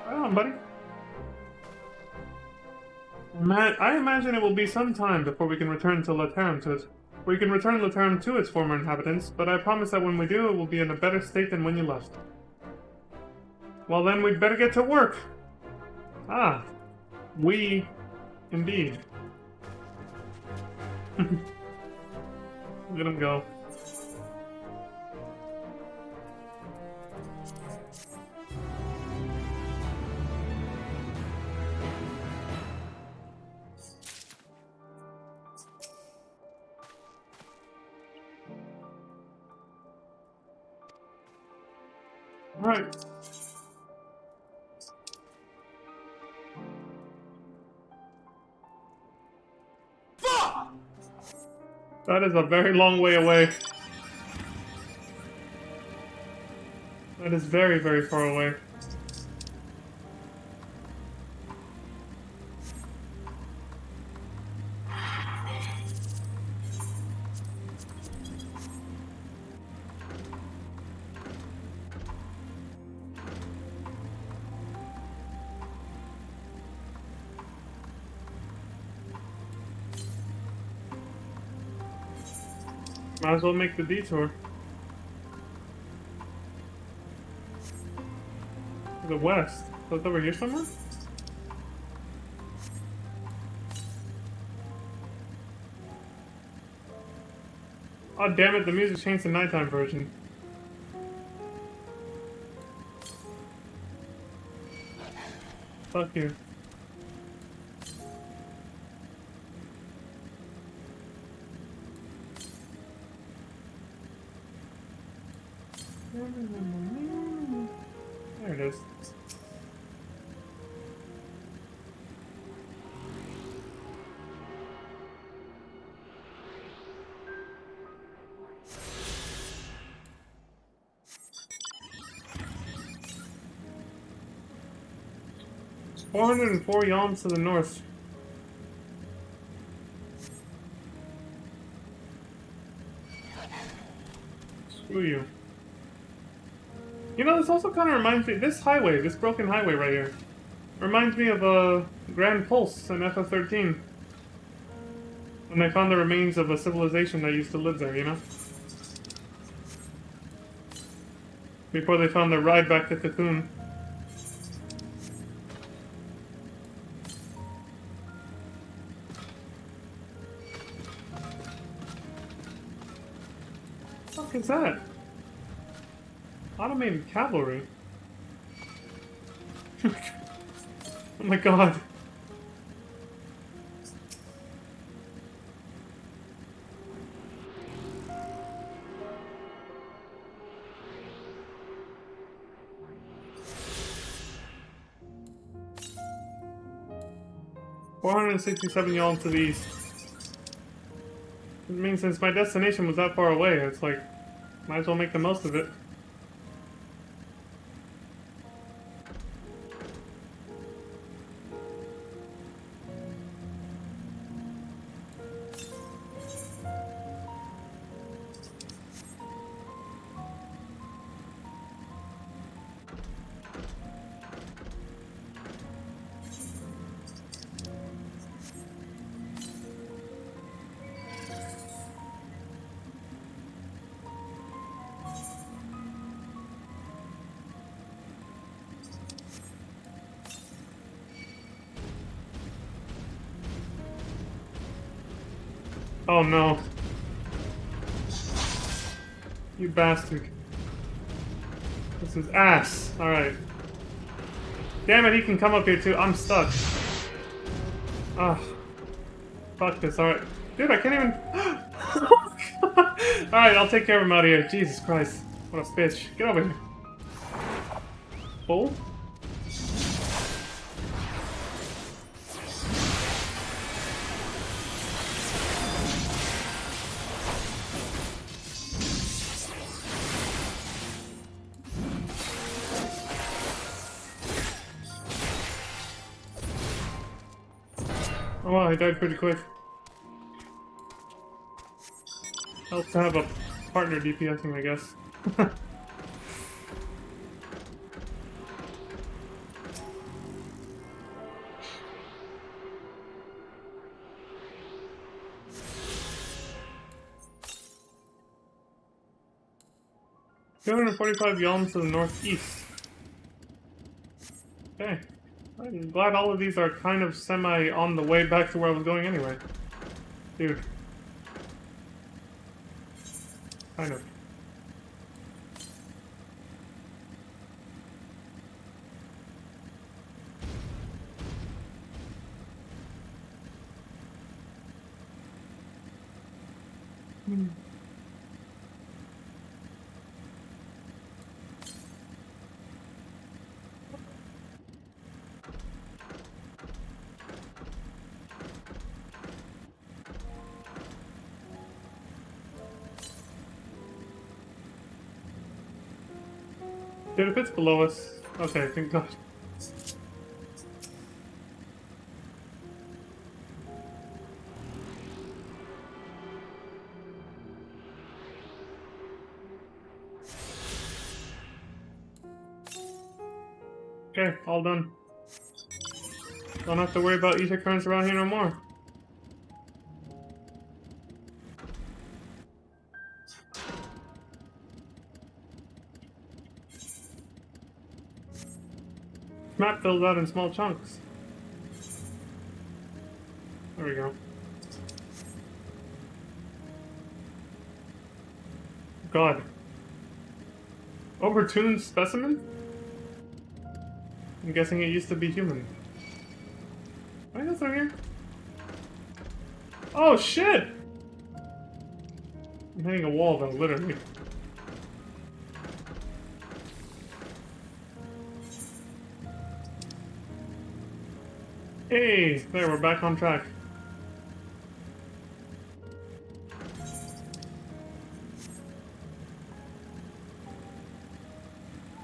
Right on, buddy. I imagine it will be some time before we can return to Laterum to We can return the town to its former inhabitants, but I promise that when we do, it will be in a better state than when you left. Well then, we'd better get to work! Ah. We... indeed. Look at him go. Alright. That is a very long way away. That is very, very far away. Might as well make the detour. To the west. So it's over here somewhere? Oh damn it, the music changed to nighttime version. Fuck you. There it is. It's 404 yalms to the north. Screw you. You know, this also kind of reminds me, this highway, this broken highway right here, reminds me of a Grand Pulse in FF13. When they found the remains of a civilization that used to live there, you know? Before they found their ride back to Cocoon. What the fuck is that? Automated cavalry? Oh my god. $467 yalms to the east. I mean, since my destination was that far away, it's like, might as well make the most of it. Oh no. You bastard. This is ass. Alright. Damn it, he can come up here too. I'm stuck. Ugh. Fuck this, alright. Dude, I can't even... Alright, I'll take care of him out of here. Jesus Christ. What a bitch. Get over here. Bull? Oh wow, he died pretty quick. Helps to have a partner DPSing, I guess. 245 yalms to the northeast. Okay. I'm glad all of these are kind of semi on the way back to where I was going anyway. Dude. Kind of. Dude, if it's below us... Okay, thank God. Okay, all done. Don't have to worry about ether currents around here no more. Map fills out in small chunks. There we go. God. Overtuned specimen? I'm guessing it used to be human. Can I go through here? Oh shit! I'm hitting a wall though, literally. Hey! There, we're back on track.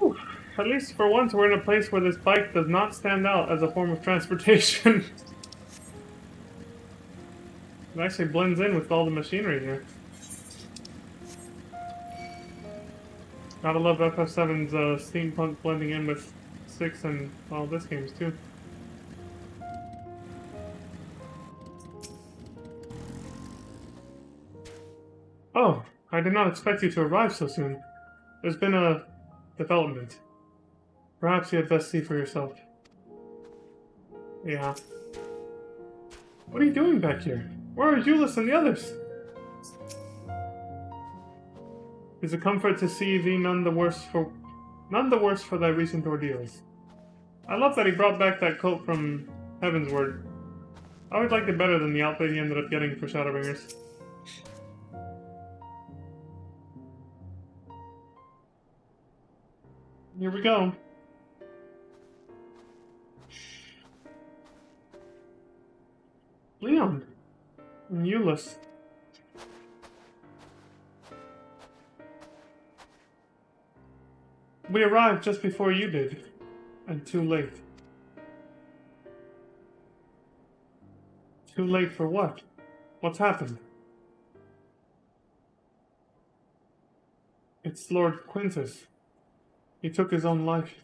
Whew. At least for once we're in a place where this bike does not stand out as a form of transportation. It actually blends in with all the machinery here. Gotta love FF7's steampunk blending in with 6 and all this games too. Oh, I did not expect you to arrive so soon. There's been a development. Perhaps you had best see for yourself. Yeah. What are you doing back here? Where are Euless and the others? It's a comfort to see thee none the worse for thy recent ordeals. I love that he brought back that coat from Heavensward. I always liked it better than the outfit he ended up getting for Shadowbringers. Here we go. Leon. And Euless. We arrived just before you did. And too late. Too late for what? What's happened? It's Lord Quintus. He took his own life.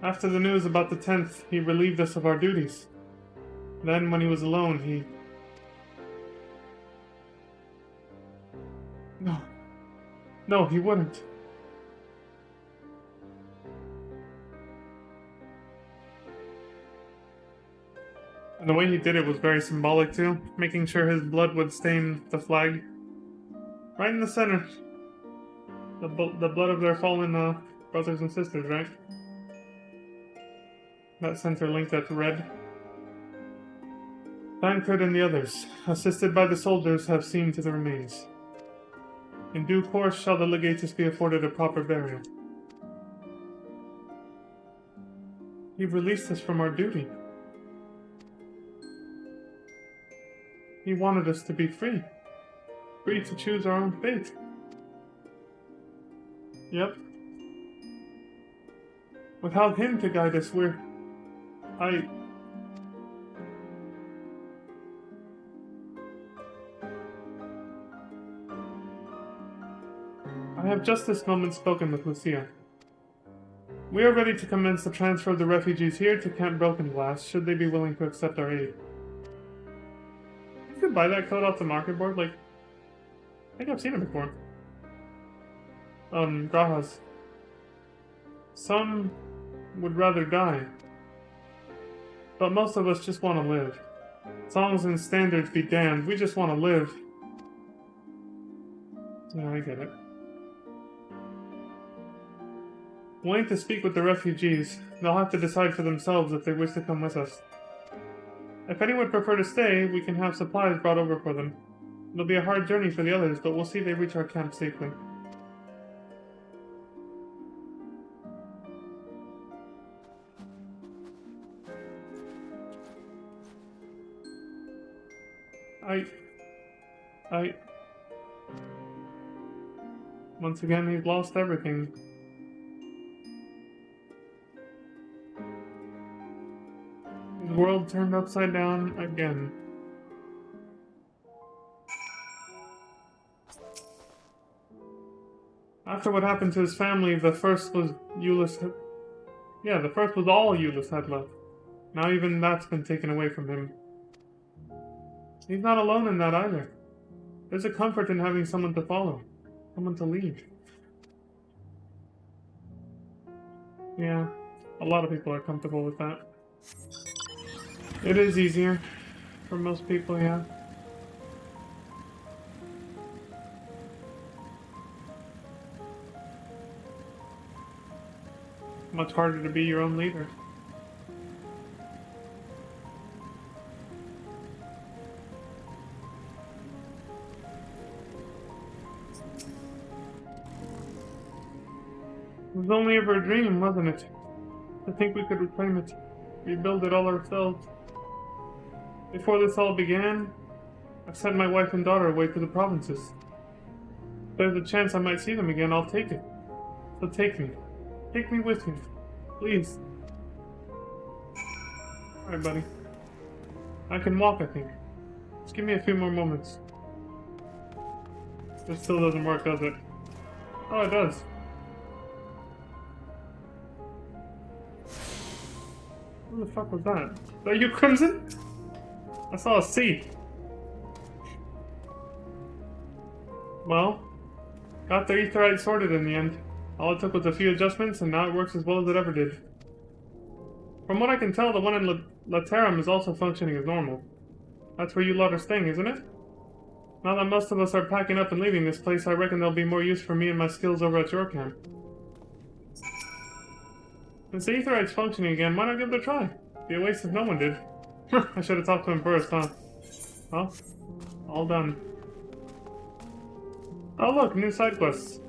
After the news about the 10th, he relieved us of our duties. Then, when he was alone, he... No, he wouldn't. And the way he did it was very symbolic too, making sure his blood would stain the flag. Right in the center. The blood of their fallen brothers and sisters, right? That center link that's red. Tancred and the others, assisted by the soldiers, have seen to the remains. In due course shall the legatus be afforded a proper burial. He released us from our duty. He wanted us to be free. Free to choose our own fate. Yep. Without him to guide us, I have just this moment spoken with Lucia. We are ready to commence the transfer of the refugees here to Camp Broken Glass, should they be willing to accept our aid. You could buy that code off the market board, like, I think I've seen him before. Grahas. Some would rather die. But most of us just want to live. Songs and standards be damned, we just want to live. Yeah, I get it. We'll aim to speak with the refugees. They'll have to decide for themselves if they wish to come with us. If anyone would prefer to stay, we can have supplies brought over for them. It'll be a hard journey for the others, but we'll see they reach our camp safely. Once again, he's lost everything. His world turned upside down again. After what happened to his family, the first was Euless. Yeah, the first was all Euless had left. Now even that's been taken away from him. He's not alone in that either. There's a comfort in having someone to follow. Someone to lead. Yeah, a lot of people are comfortable with that. It is easier for most people, yeah. Much harder to be your own leader. It was only ever a dream, wasn't it? To think we could reclaim it, rebuild it all ourselves. Before this all began, I sent my wife and daughter away to the provinces. If there's a chance I might see them again, I'll take it. So take me. Take me with you. Please. Alright, buddy. I can walk, I think. Just give me a few more moments. This still doesn't work, does it? Oh, it does. What the fuck was that? Is that you, Crimson? I saw a C. Well, got the Aetheryte sorted in the end. All it took was a few adjustments, and now it works as well as it ever did. From what I can tell, the one in Laterum is also functioning as normal. That's where you lot are staying, isn't it? Now that most of us are packing up and leaving this place, I reckon there'll be more use for me and my skills over at your camp. Since the Aetheryte's functioning again, why not give it a try? Be a waste if no one did. I should have talked to him first, huh? Well, all done. Oh look, new side quests.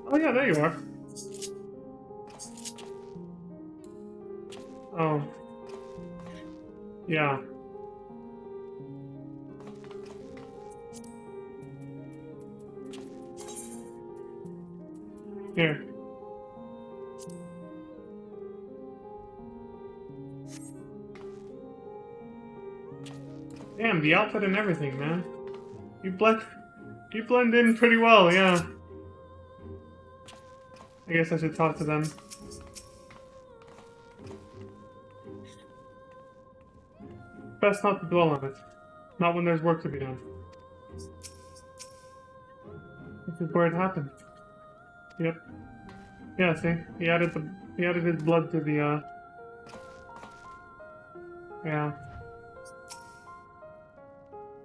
Oh yeah, there you are. Oh. Yeah. Here. Damn, the outfit and everything, man. You blend in pretty well, yeah. I guess I should talk to them. Best not to dwell on it. Not when there's work to be done. This is where it happened. Yep. Yeah, see? He added his blood to the, yeah.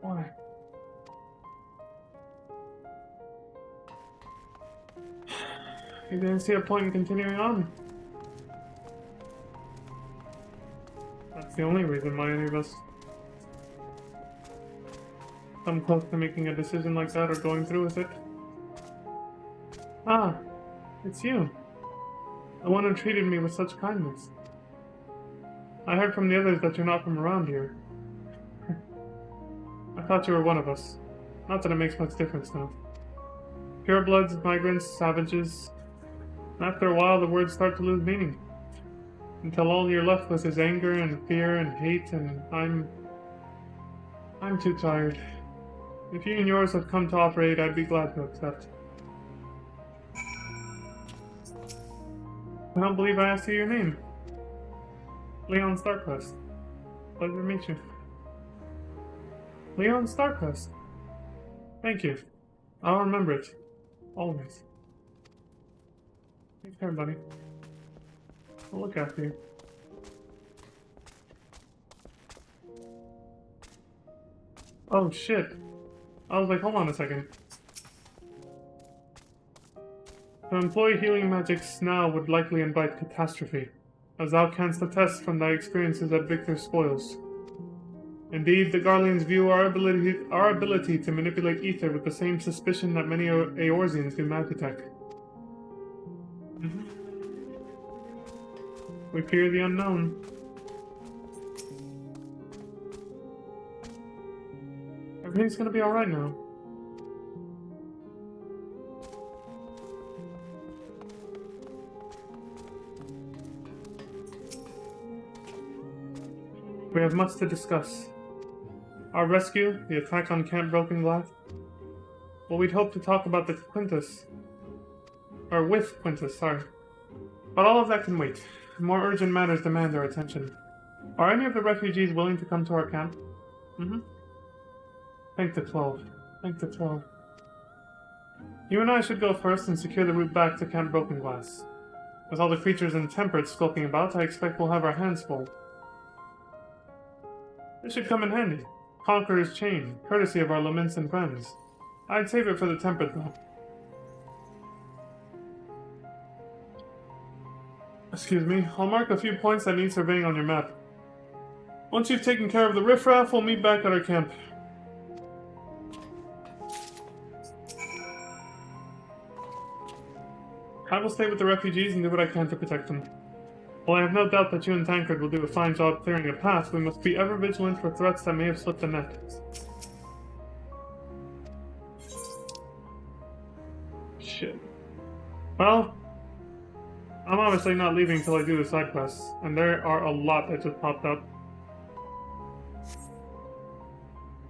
Why? You didn't see a point in continuing on. That's the only reason why any of us come close to making a decision like that or going through with it. Ah, it's you. The one who treated me with such kindness. I heard from the others that you're not from around here. I thought you were one of us. Not that it makes much difference now. Purebloods, migrants, savages. After a while, the words start to lose meaning. Until all you're left with is anger and fear and hate, and I'm too tired. If you and yours have come to offer aid, I'd be glad to accept. I don't believe I asked you your name. Leon Starquest. Pleasure to meet you. Leon Starcrest. Thank you. I'll remember it. Always. Take care, buddy. I'll look after you. Oh shit. I was like, hold on a second. To employ healing magics now would likely invite catastrophe, as thou canst attest from thy experiences at Victor's spoils. Indeed, the Garleans view our ability to manipulate ether with the same suspicion that many Eorzeans do Magitech. We fear the unknown. Everything's gonna be alright now. We have much to discuss. Our rescue, the attack on Camp Broken Glass. Well, we'd hoped to talk about the Quintus. Or with Quintus, sorry. But all of that can wait. More urgent matters demand our attention. Are any of the refugees willing to come to our camp? Thank the 12. Thank the 12. You and I should go first and secure the route back to Camp Broken Glass. With all the creatures in Temperate skulking about, I expect we'll have our hands full. This should come in handy. Conqueror's Chain, courtesy of our Lamentin friends. I'd save it for the Temperate, though. Excuse me, I'll mark a few points that need surveying on your map. Once you've taken care of the riffraff, we'll meet back at our camp. I will stay with the refugees and do what I can to protect them. While I have no doubt that you and Tancred will do a fine job clearing a path, we must be ever vigilant for threats that may have slipped the net. Shit. Well, I'm obviously not leaving until I do the side quests, and there are a lot that just popped up.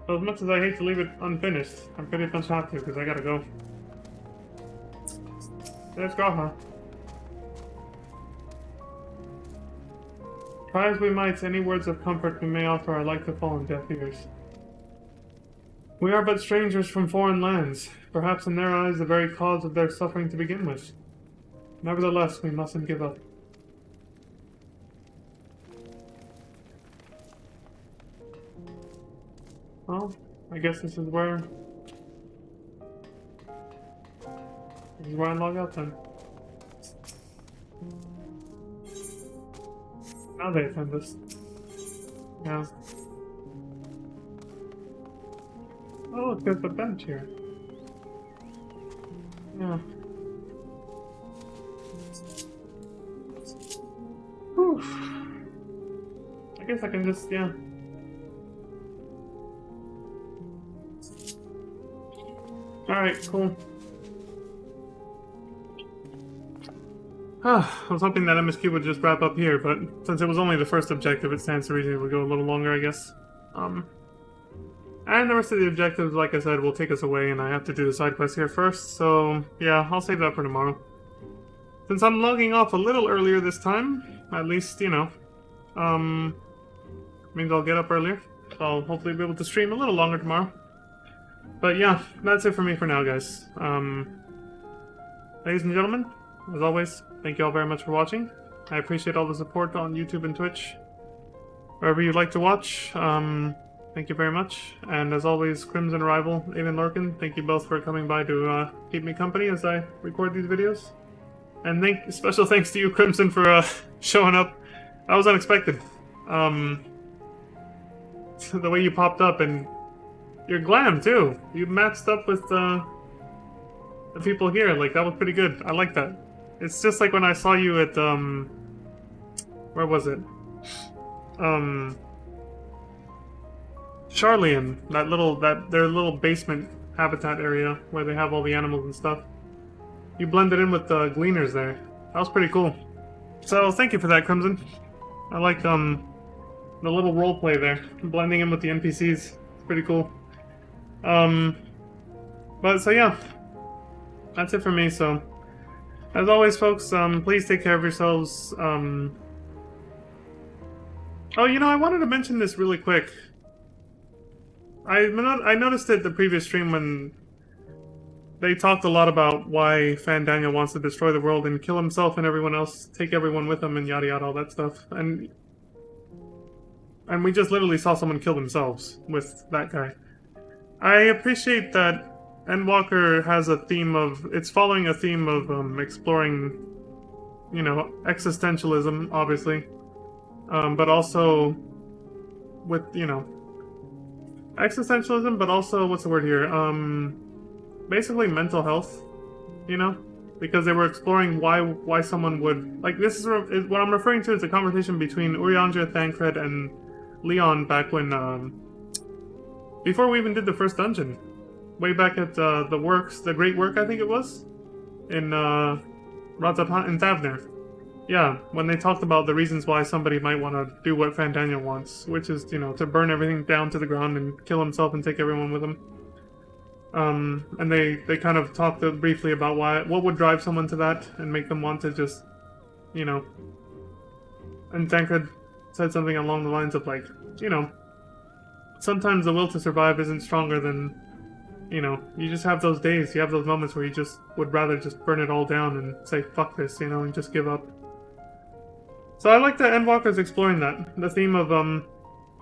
So as much as I hate to leave it unfinished, I'm pretty much have to, because I gotta go. There's Graha. Try as we might, any words of comfort we may offer are like to fall on deaf ears. We are but strangers from foreign lands, perhaps in their eyes the very cause of their suffering to begin with. Nevertheless, we mustn't give up. Well, I guess this is where I log out then. Now they attend us. Yeah. Oh, look, there's a bench here. Yeah. Whew. I guess I can just, yeah. Alright, cool. I was hoping that MSQ would just wrap up here, but since it was only the first objective, it stands to reason it would go a little longer, I guess. And the rest of the objectives, like I said, will take us away, and I have to do the side quest here first, so yeah, I'll save that for tomorrow. Since I'm logging off a little earlier this time, at least, you know, means I'll get up earlier, so I'll hopefully be able to stream a little longer tomorrow. But yeah, that's it for me for now, guys. Ladies and gentlemen, as always, thank you all very much for watching. I appreciate all the support on YouTube and Twitch. Wherever you'd like to watch, thank you very much. And as always, Crimson Rival, Aiden Lorcan, thank you both for coming by to keep me company as I record these videos. And special thanks to you, Crimson, for showing up. That was unexpected. The way you popped up, and you're glam too. You matched up with the people here. Like, that was pretty good. I like that. It's just like when I saw you at where was it? Charlian, their little basement habitat area where they have all the animals and stuff. You blended in with the gleaners there. That was pretty cool. So thank you for that, Crimson. I like the little roleplay there, blending in with the NPCs. It's pretty cool. But so yeah, that's it for me. So as always, folks, please take care of yourselves. Oh, you know, I wanted to mention this really quick. I noticed it the previous stream when they talked a lot about why Fan Daniel wants to destroy the world and kill himself and everyone else, take everyone with him and yada yada, all that stuff. And we just literally saw someone kill themselves with that guy. I appreciate that Endwalker has a theme of, it's following a theme of exploring, you know, existentialism, obviously, but also with, you know, existentialism, but also, what's the word here, basically mental health, you know, because they were exploring why someone would, like, this is what I'm referring to is a conversation between Urianger, Thancred, and Leon back when, before we even did the first dungeon, way back at the Great Work, I think it was, in in Thavner. Yeah, when they talked about the reasons why somebody might want to do what Fandaniel wants, which is, you know, to burn everything down to the ground and kill himself and take everyone with him. And they kind of talked briefly about what would drive someone to that and make them want to just, you know. And Tancred said something along the lines of, like, you know, sometimes the will to survive isn't stronger than, you know, you just have those days, you have those moments where you just would rather just burn it all down and say, fuck this, you know, and just give up. So I like that Endwalker's exploring that, the theme of,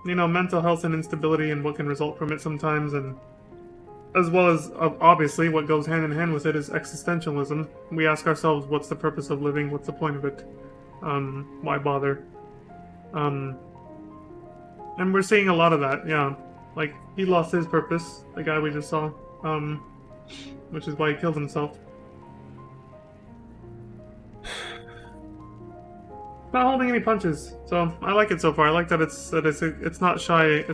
you know, mental health and instability and what can result from it sometimes, and as well as, obviously, what goes hand in hand with it is existentialism. We ask ourselves, what's the purpose of living, what's the point of it, why bother? And we're seeing a lot of that, yeah. Like, he lost his purpose, the guy we just saw, which is why he killed himself. Not holding any punches, so I like it so far. I like that it's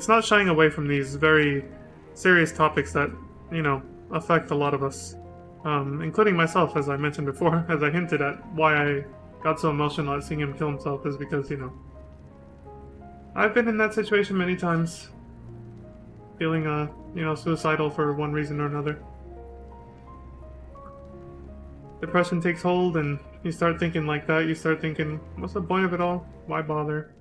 not shying away from these very serious topics that, you know, affect a lot of us, including myself, as I mentioned before, as I hinted at why I got so emotional at seeing him kill himself is because, you know, I've been in that situation many times, feeling, you know, suicidal for one reason or another. Depression takes hold and you start thinking like that, you start thinking, what's the point of it all? Why bother?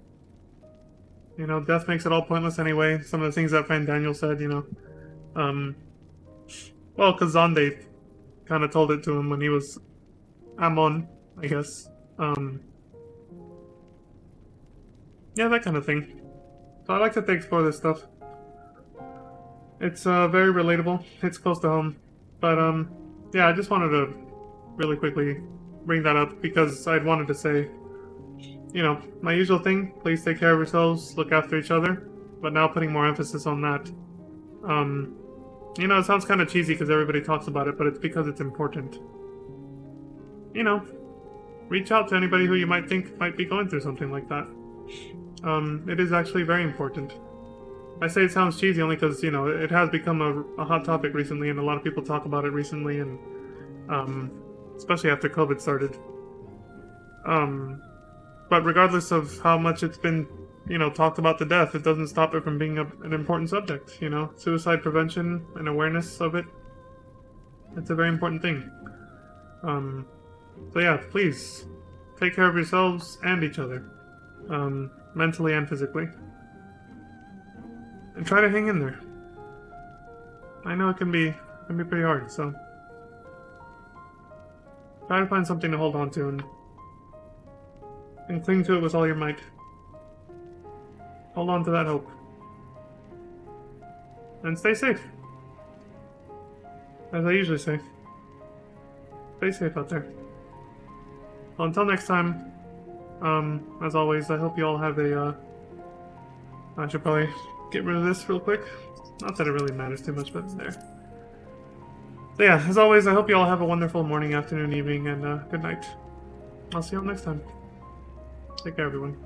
You know, death makes it all pointless anyway. Some of the things that Fandaniel said, you know. Well, because Zonde kind of told it to him when he was Amon, I guess. Yeah, that kind of thing. So I like that they explore this stuff. It's very relatable. It's close to home. But yeah, I just wanted to really quickly bring that up because I'd wanted to say, you know, my usual thing, please take care of yourselves, look after each other, but now putting more emphasis on that. You know, it sounds kind of cheesy because everybody talks about it, but it's because it's important. You know, reach out to anybody who you might think might be going through something like that. It is actually very important. I say it sounds cheesy only because, you know, it has become a hot topic recently and a lot of people talk about it recently and, especially after COVID started. But regardless of how much it's been, you know, talked about to death, it doesn't stop it from being an important subject, you know? Suicide prevention and awareness of it, it's a very important thing. So yeah, please, take care of yourselves and each other, mentally and physically. And try to hang in there. I know it can be pretty hard, so try to find something to hold on to and cling to it with all your might. Hold on to that hope. And stay safe. As I usually say. Stay safe out there. Well, until next time, as always, I hope you all have a, I should probably get rid of this real quick. Not that it really matters too much, but it's there. So yeah, as always, I hope you all have a wonderful morning, afternoon, evening, and good night. I'll see you all next time. Take care, everyone.